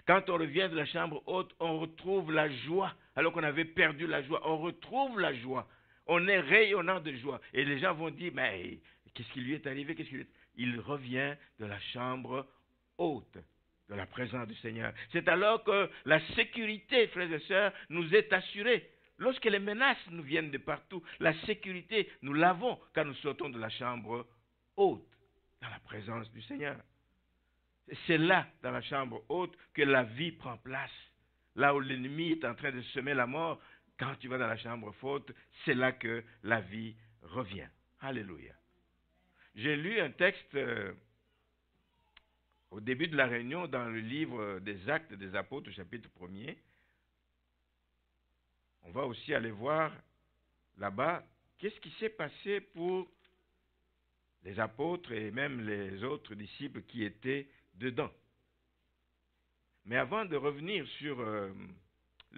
Quand on revient de la chambre haute, on retrouve la joie, alors qu'on avait perdu la joie. On retrouve la joie. On est rayonnant de joie. Et les gens vont dire, mais qu'est-ce qui lui est arrivé? Il revient de la chambre haute, de la présence du Seigneur. C'est alors que la sécurité, frères et sœurs, nous est assurée. Lorsque les menaces nous viennent de partout, la sécurité, nous l'avons quand nous sortons de la chambre haute, dans la présence du Seigneur. C'est là, dans la chambre haute, que la vie prend place. Là où l'ennemi est en train de semer la mort, quand tu vas dans la chambre haute, c'est là que la vie revient. Alléluia. J'ai lu un texte Au début de la réunion, dans le livre des Actes des Apôtres, chapitre 1er, on va aussi aller voir là-bas qu'est-ce qui s'est passé pour les apôtres et même les autres disciples qui étaient dedans. Mais avant de revenir sur le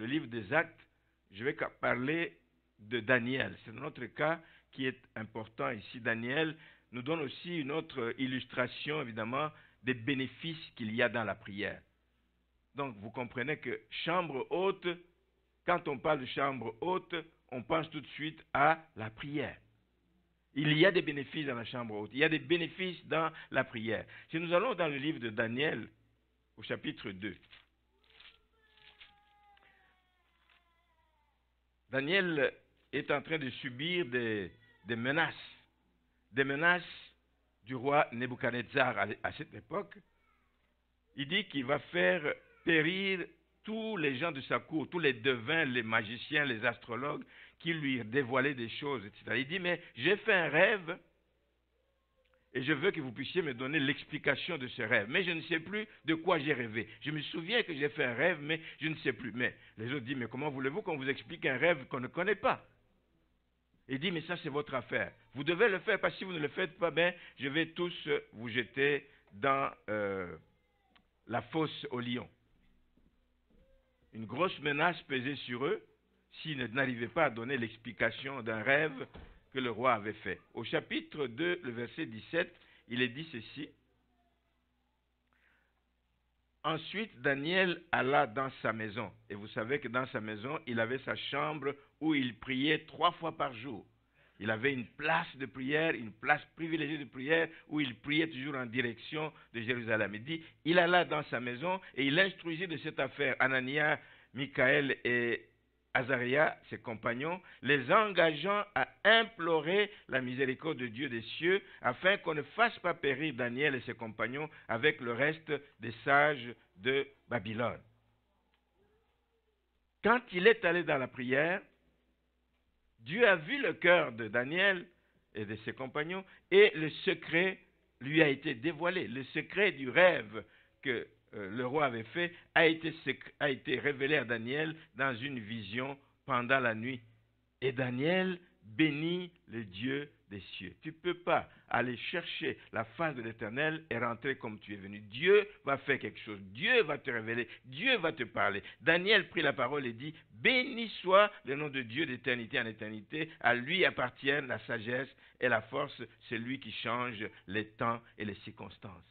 livre des Actes, je vais parler de Daniel. C'est notre cas qui est important ici. Daniel nous donne aussi une autre illustration, évidemment, des bénéfices qu'il y a dans la prière. Donc, vous comprenez que chambre haute, quand on parle de chambre haute, on pense tout de suite à la prière. Il y a des bénéfices dans la chambre haute. Il y a des bénéfices dans la prière. Si nous allons dans le livre de Daniel, au chapitre 2, Daniel est en train de subir des menaces du roi Nebuchadnezzar à cette époque. Il dit qu'il va faire périr tous les gens de sa cour, tous les devins, les magiciens, les astrologues, qui lui dévoilaient des choses, etc. Il dit, mais j'ai fait un rêve et je veux que vous puissiez me donner l'explication de ce rêve. Mais je ne sais plus de quoi j'ai rêvé. Je me souviens que j'ai fait un rêve, mais je ne sais plus. Mais les autres disent, mais comment voulez-vous qu'on vous explique un rêve qu'on ne connaît pas? Il dit, mais ça c'est votre affaire. Vous devez le faire, parce que si vous ne le faites pas, ben, je vais tous vous jeter dans la fosse aux lions. Une grosse menace pesait sur eux s'ils n'arrivaient pas à donner l'explication d'un rêve que le roi avait fait. Au chapitre 2, le verset 17, il est dit ceci. Ensuite, Daniel alla dans sa maison. Et vous savez que dans sa maison, il avait sa chambre où il priait 3 fois par jour. Il avait une place de prière, une place privilégiée de prière, où il priait toujours en direction de Jérusalem. Il dit, il alla dans sa maison et il instruisit de cette affaire Anania, Michaël et Azaria, ses compagnons, les engageant à implorer la miséricorde de Dieu des cieux, afin qu'on ne fasse pas périr Daniel et ses compagnons avec le reste des sages de Babylone. Quand il est allé dans la prière, Dieu a vu le cœur de Daniel et de ses compagnons, et le secret lui a été dévoilé. Le secret du rêve que le roi avait fait a été révélé à Daniel dans une vision pendant la nuit. Et Daniel bénit le Dieu des cieux. Tu ne peux pas aller chercher la face de l'Éternel et rentrer comme tu es venu. Dieu va faire quelque chose. Dieu va te révéler. Dieu va te parler. Daniel prit la parole et dit, béni soit le nom de Dieu d'éternité en éternité. À lui appartiennent la sagesse et la force. C'est lui qui change les temps et les circonstances.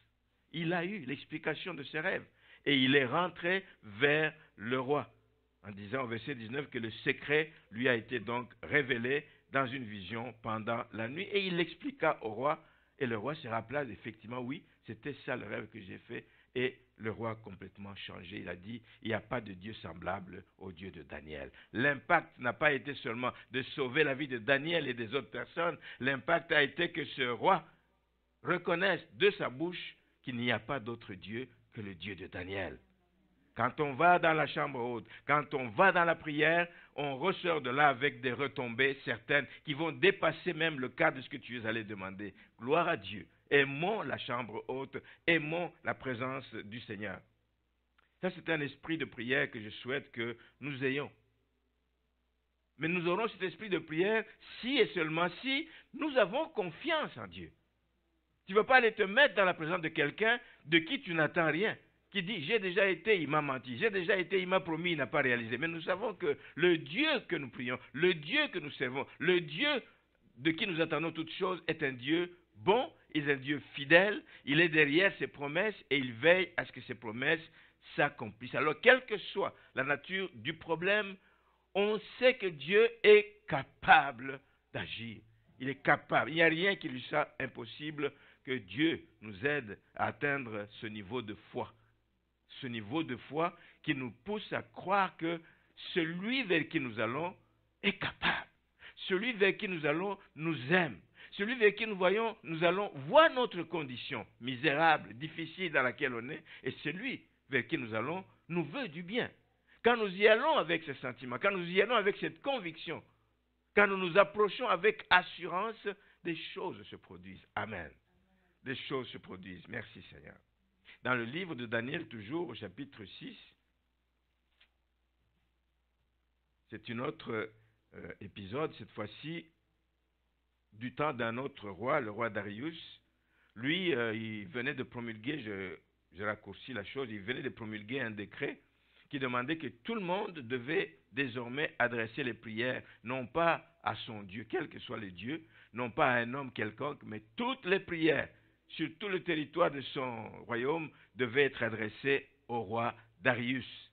Il a eu l'explication de ses rêves. Et il est rentré vers le roi, en disant au verset 19 que le secret lui a été donc révélé dans une vision pendant la nuit. Et il l'expliqua au roi. Et le roi se rappela effectivement, oui, c'était ça le rêve que j'ai fait. Et le roi a complètement changé. Il a dit, il n'y a pas de Dieu semblable au Dieu de Daniel. L'impact n'a pas été seulement de sauver la vie de Daniel et des autres personnes. L'impact a été que ce roi reconnaisse de sa bouche qu'il n'y a pas d'autre Dieu que le Dieu de Daniel. Quand on va dans la chambre haute, quand on va dans la prière, on ressort de là avec des retombées certaines qui vont dépasser même le cadre de ce que tu es allé demander. Gloire à Dieu. Aimons la chambre haute, aimons la présence du Seigneur. Ça, c'est un esprit de prière que je souhaite que nous ayons. Mais nous aurons cet esprit de prière si et seulement si nous avons confiance en Dieu. Tu ne vas pas aller te mettre dans la présence de quelqu'un de qui tu n'attends rien, qui dit, j'ai déjà été, il m'a menti, j'ai déjà été, il m'a promis, il n'a pas réalisé. Mais nous savons que le Dieu que nous prions, le Dieu que nous servons, le Dieu de qui nous attendons toutes choses est un Dieu bon, il est un Dieu fidèle, il est derrière ses promesses et il veille à ce que ses promesses s'accomplissent. Alors, quelle que soit la nature du problème, on sait que Dieu est capable d'agir. Il est capable. Il n'y a rien qui lui soit impossible. Que Dieu nous aide à atteindre ce niveau de foi. Ce niveau de foi qui nous pousse à croire que celui vers qui nous allons est capable. Celui vers qui nous allons nous aime. Celui vers qui nous allons voir notre condition misérable, difficile dans laquelle on est. Et celui vers qui nous allons nous veut du bien. Quand nous y allons avec ce sentiment, quand nous y allons avec cette conviction, quand nous nous approchons avec assurance, des choses se produisent. Amen. Des choses se produisent. Merci Seigneur. dans le livre de Daniel, toujours au chapitre 6. C'est un autre épisode, cette fois-ci, du temps d'un autre roi, le roi Darius. Lui, il venait de promulguer, je raccourcis la chose, il venait de promulguer un décret qui demandait que tout le monde devait désormais adresser les prières, non pas à son Dieu, quel que soit le Dieu, non pas à un homme quelconque, mais toutes les prières sur tout le territoire de son royaume devaient être adressées au roi Darius.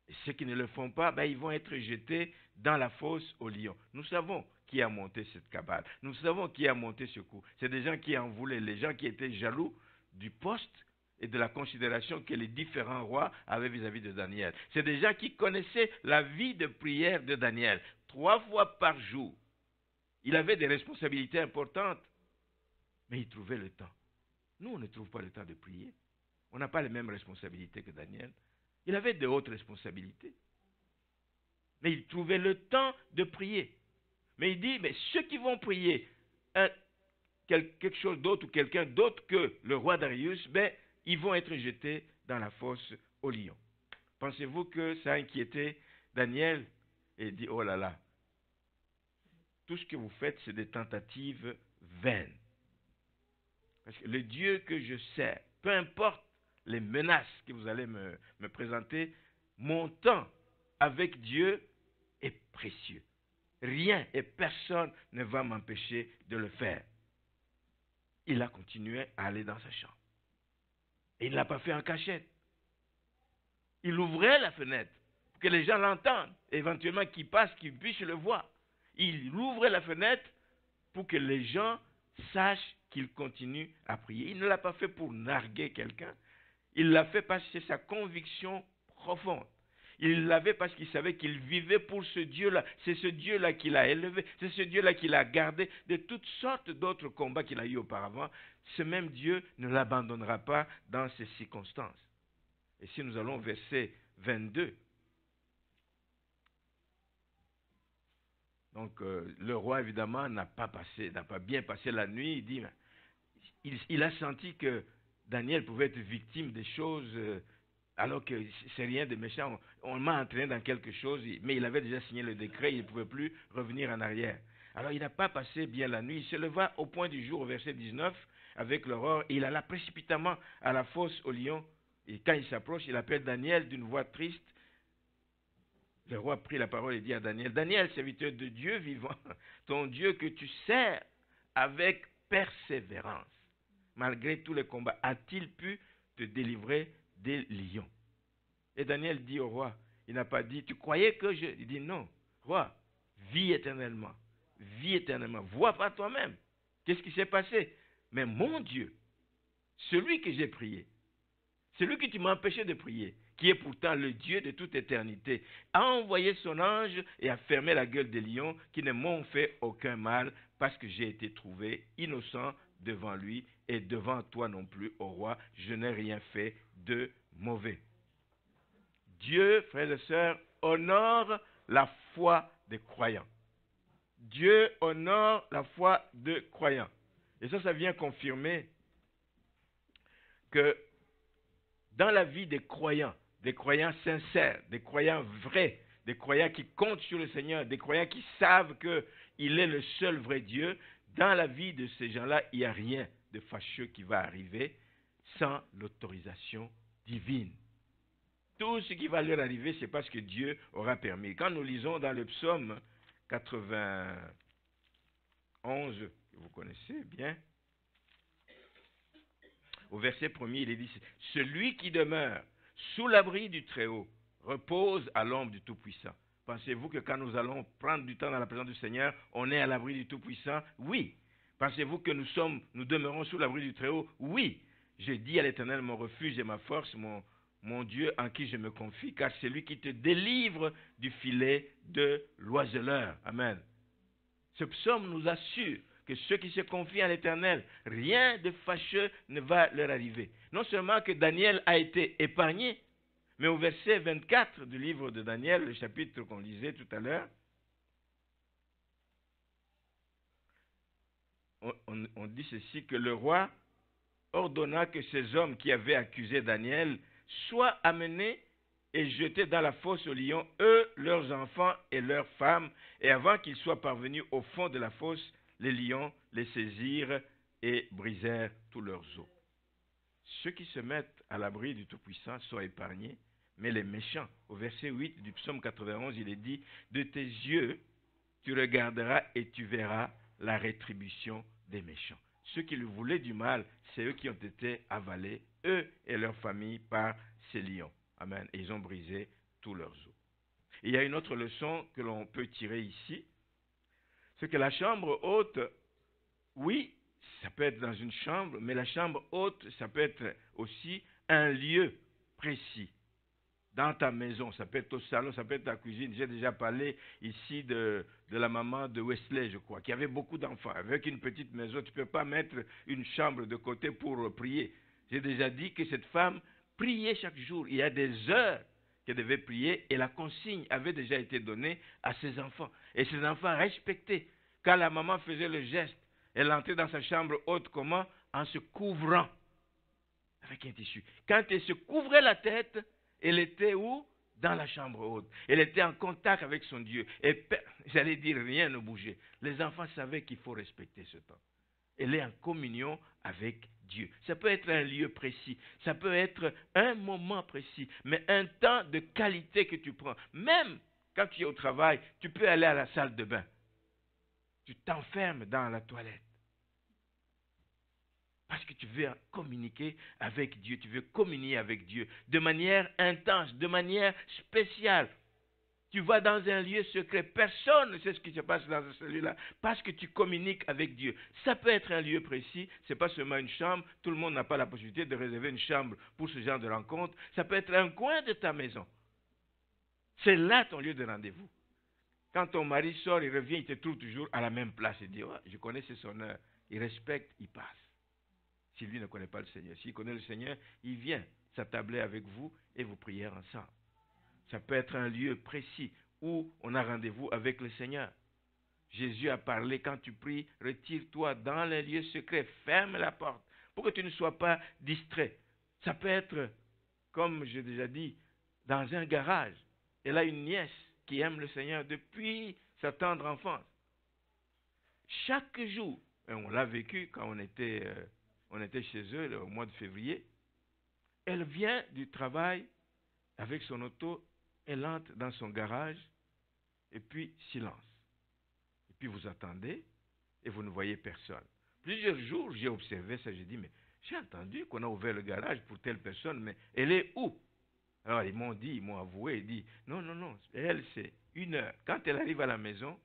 Et ceux qui ne le font pas, ils vont être jetés dans la fosse aux lions. Nous savons qui a monté cette cabale. Nous savons qui a monté ce coup. C'est des gens qui en voulaient, les gens qui étaient jaloux du poste et de la considération que les différents rois avaient vis-à-vis de Daniel. C'est des gens qui connaissaient la vie de prière de Daniel. 3 fois par jour. Il avait des responsabilités importantes, mais il trouvait le temps. Nous, on ne trouve pas le temps de prier. On n'a pas les mêmes responsabilités que Daniel. Il avait de hautes responsabilités. Mais il trouvait le temps de prier. Mais il dit, mais ceux qui vont prier quelque chose d'autre ou quelqu'un d'autre que le roi Darius, ils vont être jetés dans la fosse aux lions. Pensez-vous que ça a inquiété Daniel? Et il dit, oh là là, tout ce que vous faites, c'est des tentatives vaines. Parce que le Dieu que je sers, peu importe les menaces que vous allez me présenter, mon temps avec Dieu est précieux. Rien et personne ne va m'empêcher de le faire. Il a continué à aller dans sa chambre. Et il ne l'a pas fait en cachette. Il ouvrait la fenêtre pour que les gens l'entendent, éventuellement qu'ils passent, qu'ils puissent le voir. Il ouvrait la fenêtre pour que les gens sachent qu'il continue à prier. Il ne l'a pas fait pour narguer quelqu'un. Il l'a fait parce que c'est sa conviction profonde. Il l'avait parce qu'il savait qu'il vivait pour ce Dieu-là. C'est ce Dieu-là qui l'a élevé. C'est ce Dieu-là qui l'a gardé de toutes sortes d'autres combats qu'il a eu auparavant. Ce même Dieu ne l'abandonnera pas dans ces circonstances. Et si nous allons au verset 22. Donc le roi évidemment n'a pas bien passé la nuit. Il dit, il a senti que Daniel pouvait être victime des choses alors que c'est rien de méchant. On m'a entraîné dans quelque chose, mais il avait déjà signé le décret, il ne pouvait plus revenir en arrière. Alors il n'a pas passé bien la nuit, il se leva au point du jour, au verset 19, avec l'aurore, et il alla précipitamment à la fosse aux lions. Et quand il s'approche, il appelle Daniel d'une voix triste. Le roi prit la parole et dit à Daniel, Daniel, serviteur de Dieu vivant, ton Dieu que tu sers avec persévérance, malgré tous les combats, a-t-il pu te délivrer des lions? Et Daniel dit au roi, il n'a pas dit, tu croyais que je... Il dit non, roi, vis éternellement, vois par toi-même. Qu'est-ce qui s'est passé? Mais mon Dieu, celui que j'ai prié, celui que tu m'as empêché de prier, qui est pourtant le Dieu de toute éternité, a envoyé son ange et a fermé la gueule des lions qui ne m'ont fait aucun mal parce que j'ai été trouvé innocent devant lui et devant toi non plus, ô roi, je n'ai rien fait de mauvais. Dieu, frères et sœurs, honore la foi des croyants. Dieu honore la foi des croyants. Et ça vient confirmer que dans la vie des croyants sincères, des croyants vrais, des croyants qui comptent sur le Seigneur, des croyants qui savent qu'il est le seul vrai Dieu, dans la vie de ces gens-là, il n'y a rien de fâcheux qui va arriver sans l'autorisation divine. Tout ce qui va leur arriver, c'est parce que Dieu aura permis. Quand nous lisons dans le psaume 91, que vous connaissez bien, au verset 1er, il est dit, « Celui qui demeure sous l'abri du Très-Haut repose à l'ombre du Tout-Puissant. » Pensez-vous que quand nous allons prendre du temps dans la présence du Seigneur, on est à l'abri du Tout-Puissant? Oui. Pensez-vous que nous demeurons sous l'abri du Très-Haut? Oui. Je dis à l'Éternel, mon refuge et ma force, mon Dieu en qui je me confie, car c'est lui qui te délivre du filet de l'oiseleur. Amen. Ce psaume nous assure que ceux qui se confient à l'Éternel, rien de fâcheux ne va leur arriver. Non seulement que Daniel a été épargné, mais au verset 24 du livre de Daniel, le chapitre qu'on lisait tout à l'heure, on dit ceci, que le roi ordonna que ces hommes qui avaient accusé Daniel soient amenés et jetés dans la fosse aux lions, eux, leurs enfants et leurs femmes. Et avant qu'ils soient parvenus au fond de la fosse, les lions les saisirent et brisèrent tous leurs os. Ceux qui se mettent à l'abri du Tout-Puissant sont épargnés, mais les méchants, au verset 8 du psaume 91, il est dit, « De tes yeux, tu regarderas et tu verras la rétribution des méchants. » Ceux qui lui voulaient du mal, c'est eux qui ont été avalés, eux et leurs familles, par ces lions. Amen. Et ils ont brisé tous leurs os. Et il y a une autre leçon que l'on peut tirer ici, c'est que la chambre haute, oui, ça peut être dans une chambre, mais la chambre haute, ça peut être aussi un lieu précis. Dans ta maison, ça peut être au salon, ça peut être ta cuisine. J'ai déjà parlé ici de la maman de Wesley, je crois, qui avait beaucoup d'enfants. Avec une petite maison, tu ne peux pas mettre une chambre de côté pour prier. J'ai déjà dit que cette femme priait chaque jour. Il y a des heures qu'elle devait prier et la consigne avait déjà été donnée à ses enfants. Et ses enfants respectaient. Quand la maman faisait le geste, elle entrait dans sa chambre haute comment? En se couvrant avec un tissu. Quand elle se couvrait la tête, elle était où? Dans la chambre haute. Elle était en contact avec son Dieu. Et j'allais dire, rien ne bougeait. Les enfants savaient qu'il faut respecter ce temps. Elle est en communion avec Dieu. Ça peut être un lieu précis. Ça peut être un moment précis. Mais un temps de qualité que tu prends. Même quand tu es au travail, tu peux aller à la salle de bain. Tu t'enfermes dans la toilette. Parce que tu veux communiquer avec Dieu, tu veux communier avec Dieu de manière intense, de manière spéciale. Tu vas dans un lieu secret, personne ne sait ce qui se passe dans celui-là, parce que tu communiques avec Dieu. Ça peut être un lieu précis, ce n'est pas seulement une chambre, tout le monde n'a pas la possibilité de réserver une chambre pour ce genre de rencontre. Ça peut être un coin de ta maison. C'est là ton lieu de rendez-vous. Quand ton mari sort, il revient, il te trouve toujours à la même place. Il dit, oh, je connais son heure. Il respecte, il passe. Si lui ne connaît pas le Seigneur. S'il connaît le Seigneur, il vient s'attabler avec vous et vous priez ensemble. Ça peut être un lieu précis où on a rendez-vous avec le Seigneur. Jésus a parlé, quand tu pries, retire-toi dans les lieux secrets, ferme la porte pour que tu ne sois pas distrait. Ça peut être, comme j'ai déjà dit, dans un garage. Elle a une nièce qui aime le Seigneur depuis sa tendre enfance. Chaque jour, et on l'a vécu quand on était chez eux au mois de février, elle vient du travail avec son auto, elle entre dans son garage, et puis silence. Et puis vous attendez, et vous ne voyez personne. Plusieurs jours, j'ai observé ça, j'ai dit, mais j'ai entendu qu'on a ouvert le garage pour telle personne, mais elle est où? Alors ils m'ont avoué, ils disent, non, elle c'est 1 heure. Quand elle arrive à la maison,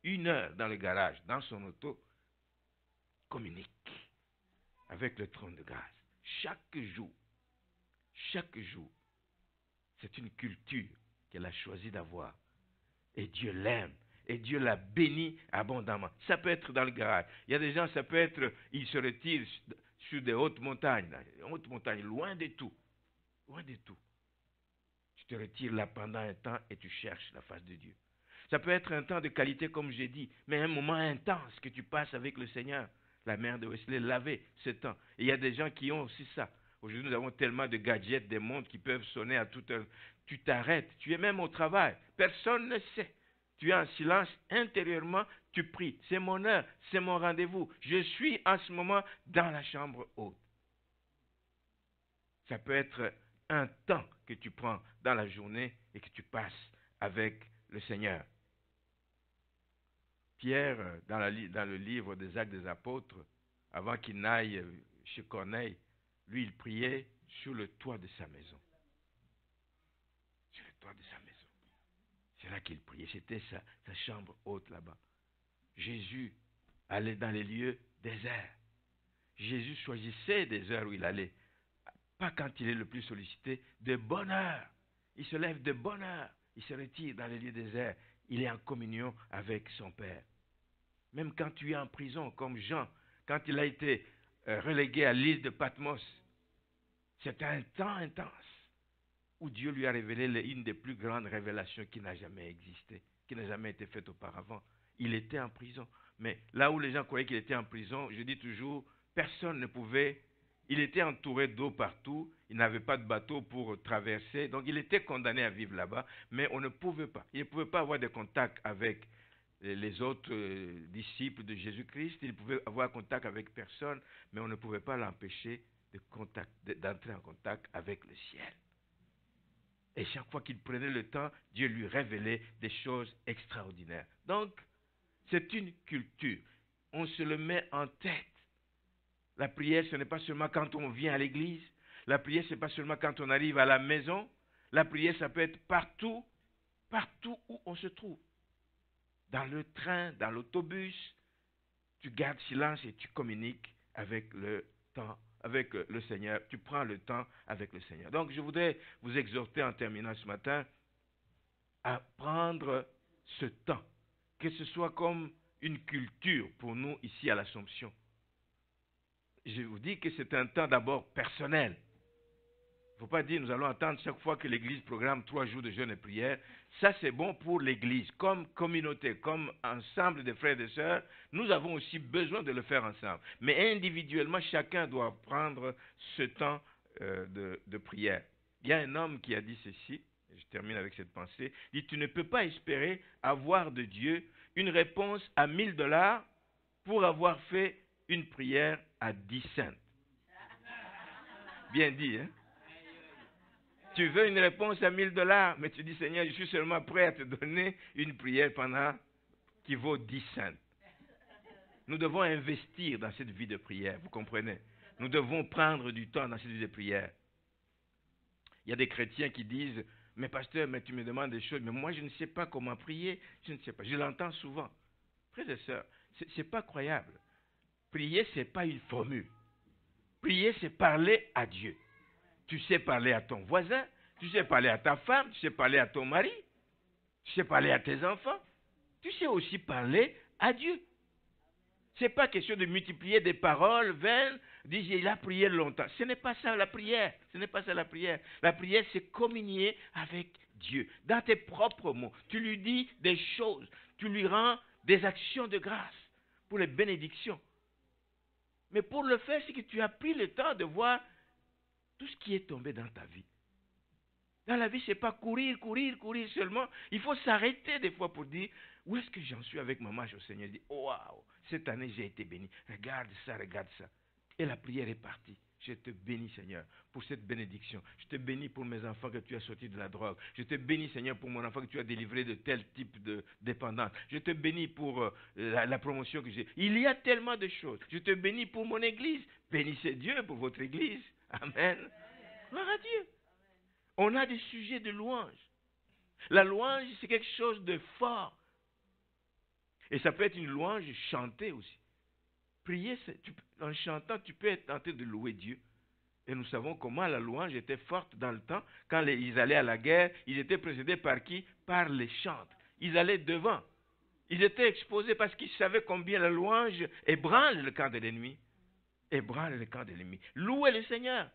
1 heure dans le garage, dans son auto, communique avec le trône de grâce. Chaque jour, c'est une culture qu'elle a choisi d'avoir. Et Dieu l'aime. Et Dieu la bénit abondamment. Ça peut être dans le garage. Il y a des gens, ça peut être, ils se retirent sur des hautes montagnes. Loin de tout. Loin de tout. Tu te retires là pendant un temps et tu cherches la face de Dieu. Ça peut être un temps de qualité, comme j'ai dit, mais un moment intense que tu passes avec le Seigneur. La mère de Wesley l'avait, ce temps. Et il y a des gens qui ont aussi ça. Aujourd'hui, nous avons tellement de gadgets, des montres qui peuvent sonner à toute heure. Tu t'arrêtes, tu es même au travail. Personne ne sait. Tu es en silence intérieurement, tu pries. C'est mon heure, c'est mon rendez-vous. Je suis en ce moment dans la chambre haute. Ça peut être un temps que tu prends dans la journée et que tu passes avec le Seigneur. Pierre, dans le livre des Actes des Apôtres, avant qu'il n'aille chez Corneille, lui, il priait sur le toit de sa maison. Sur le toit de sa maison. C'est là qu'il priait. C'était sa chambre haute là-bas. Jésus allait dans les lieux déserts. Jésus choisissait des heures où il allait. Pas quand il est le plus sollicité, de bonne heure. Il se lève de bonne heure. Il se retire dans les lieux déserts. Il est en communion avec son Père. Même quand tu es en prison, comme Jean, quand il a été relégué à l'île de Patmos, c'était un temps intense où Dieu lui a révélé une des plus grandes révélations qui n'a jamais existé, qui n'a jamais été faite auparavant. Il était en prison. Mais là où les gens croyaient qu'il était en prison, je dis toujours, personne ne pouvait Il était entouré d'eau partout. Il n'avait pas de bateau pour traverser. Donc, il était condamné à vivre là-bas. Mais on ne pouvait pas. Il ne pouvait pas avoir de contact avec les autres disciples de Jésus-Christ. Il pouvait avoir contact avec personne. Mais on ne pouvait pas l'empêcher d'entrer en contact avec le ciel. Et chaque fois qu'il prenait le temps, Dieu lui révélait des choses extraordinaires. Donc, c'est une culture. On se le met en tête. La prière, ce n'est pas seulement quand on vient à l'église. La prière, ce n'est pas seulement quand on arrive à la maison. La prière, ça peut être partout, partout où on se trouve. Dans le train, dans l'autobus, tu gardes silence et tu communiques avec le temps, avec le Seigneur. Tu prends le temps avec le Seigneur. Donc, je voudrais vous exhorter en terminant ce matin à prendre ce temps, que ce soit comme une culture pour nous ici à l'Assomption. Je vous dis que c'est un temps d'abord personnel. Il ne faut pas dire nous allons attendre chaque fois que l'Église programme 3 jours de jeûne et prière. Ça, c'est bon pour l'Église, comme communauté, comme ensemble de frères et de sœurs. Nous avons aussi besoin de le faire ensemble. Mais individuellement, chacun doit prendre ce temps de prière. Il y a un homme qui a dit ceci, je termine avec cette pensée, il dit, tu ne peux pas espérer avoir de Dieu une réponse à $1000 pour avoir fait une prière à 10 cents. Bien dit, hein? Tu veux une réponse à $1000, mais tu dis, Seigneur, je suis seulement prêt à te donner une prière qui vaut 10 cents. Nous devons investir dans cette vie de prière, vous comprenez? Nous devons prendre du temps dans cette vie de prière. Il y a des chrétiens qui disent, mais pasteur, mais tu me demandes des choses, mais moi je ne sais pas comment prier, je ne sais pas. Je l'entends souvent. Frères et sœurs, ce n'est pas croyable. Prier, ce n'est pas une formule. Prier, c'est parler à Dieu. Tu sais parler à ton voisin, tu sais parler à ta femme, tu sais parler à ton mari, tu sais parler à tes enfants. Tu sais aussi parler à Dieu. Ce n'est pas question de multiplier des paroles vaines, dire il a prié longtemps. Ce n'est pas ça la prière. Ce n'est pas ça la prière. La prière, c'est communier avec Dieu. Dans tes propres mots, tu lui dis des choses. Tu lui rends des actions de grâce pour les bénédictions. Mais pour le faire, c'est que tu as pris le temps de voir tout ce qui est tombé dans ta vie. Dans la vie, ce n'est pas courir seulement. Il faut s'arrêter des fois pour dire, où est-ce que j'en suis avec ma marche au Seigneur? Dire, oh, waouh, cette année j'ai été béni. Regarde ça. Et la prière est partie. Je te bénis, Seigneur, pour cette bénédiction. Je te bénis pour mes enfants que tu as sortis de la drogue. Je te bénis, Seigneur, pour mon enfant que tu as délivré de tel type de dépendance. Je te bénis pour la promotion que j'ai. Il y a tellement de choses. Je te bénis pour mon église. Bénissez Dieu pour votre église. Amen. Gloire à Dieu. On a des sujets de louange. La louange, c'est quelque chose de fort. Et ça peut être une louange chantée aussi. Prier, en chantant, tu peux être tenté de louer Dieu. Et nous savons comment la louange était forte dans le temps. Quand ils allaient à la guerre, ils étaient précédés par qui? Par les chantres. Ils allaient devant. Ils étaient exposés parce qu'ils savaient combien la louange ébranle le camp de l'ennemi. Ébranle le camp de l'ennemi. Louez le Seigneur.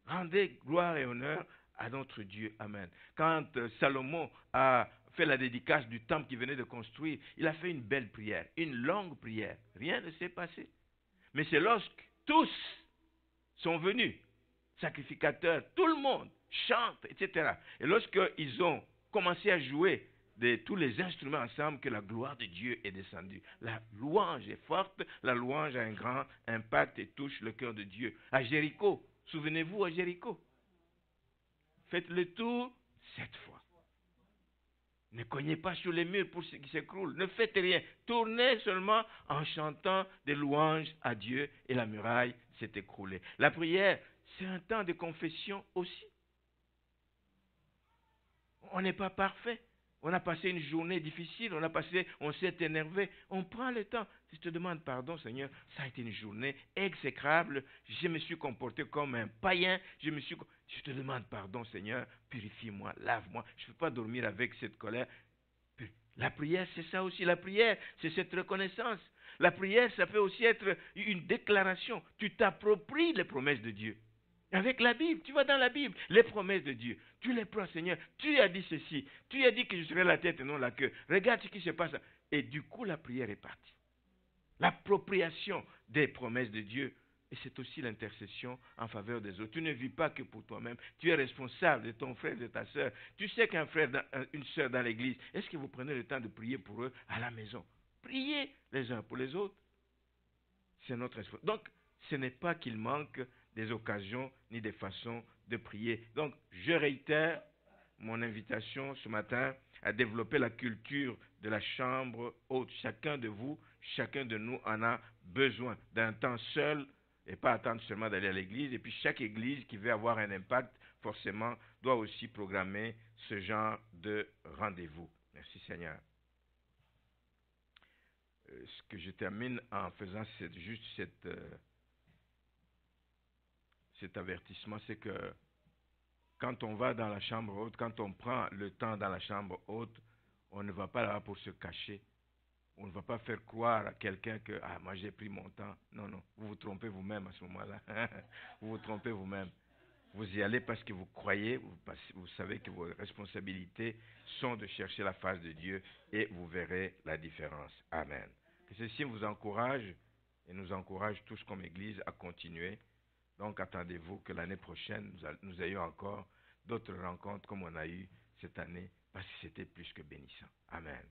Rendez gloire et honneur à notre Dieu. Amen. Quand Salomon a fait la dédicace du temple qu'il venait de construire, il a fait une belle prière, une longue prière. Rien ne s'est passé. Mais c'est lorsque tous sont venus, sacrificateurs, tout le monde chante, etc. Et lorsqu'ils ont commencé à jouer tous les instruments ensemble, que la gloire de Dieu est descendue. La louange est forte, la louange a un grand impact et touche le cœur de Dieu. À Jéricho, souvenez-vous à Jéricho. Faites le tour 7 fois. Ne cognez pas sur les murs pour ceux qui s'écroulent. Ne faites rien. Tournez seulement en chantant des louanges à Dieu et la muraille s'est écroulée. La prière, c'est un temps de confession aussi. On n'est pas parfait. On a passé une journée difficile, on s'est énervé. On prend le temps. Si je te demande pardon, Seigneur, ça a été une journée exécrable. Je me suis comporté comme un païen. Je te demande pardon, Seigneur. Purifie-moi, lave-moi. Je ne peux pas dormir avec cette colère. La prière, c'est ça aussi. La prière, c'est cette reconnaissance. La prière, ça peut aussi être une déclaration. Tu t'appropries les promesses de Dieu. Avec la Bible, tu vas dans la Bible, les promesses de Dieu. Tu les prends, Seigneur. Tu as dit ceci. Tu as dit que je serai la tête et non la queue. Regarde ce qui se passe. Et du coup, la prière est partie. L'appropriation des promesses de Dieu Et c'est aussi l'intercession en faveur des autres. Tu ne vis pas que pour toi-même. Tu es responsable de ton frère, de ta soeur. Tu sais qu'un frère, une soeur dans l'église, est-ce que vous prenez le temps de prier pour eux à la maison? Priez les uns pour les autres. C'est notre responsabilité. Donc, ce n'est pas qu'il manque des occasions ni des façons de prier. Donc, je réitère mon invitation ce matin à développer la culture de la chambre haute. Chacun de vous, chacun de nous en a besoin d'un temps seul et pas attendre seulement d'aller à l'église. Et puis chaque église qui veut avoir un impact, forcément, doit aussi programmer ce genre de rendez-vous. Merci Seigneur. Ce que je termine en faisant juste cet avertissement, c'est que quand on va dans la chambre haute, quand on prend le temps dans la chambre haute, on ne va pas là pour se cacher. On ne va pas faire croire à quelqu'un que moi j'ai pris mon temps. Non, non, vous vous trompez vous-même à ce moment-là. Vous vous trompez vous-même. Vous y allez parce que vous croyez, vous savez que vos responsabilités sont de chercher la face de Dieu et vous verrez la différence. Amen. Que ceci vous encourage et nous encourage tous comme Église à continuer. Donc attendez-vous que l'année prochaine, nous ayons encore d'autres rencontres comme on a eu cette année parce que c'était plus que bénissant. Amen.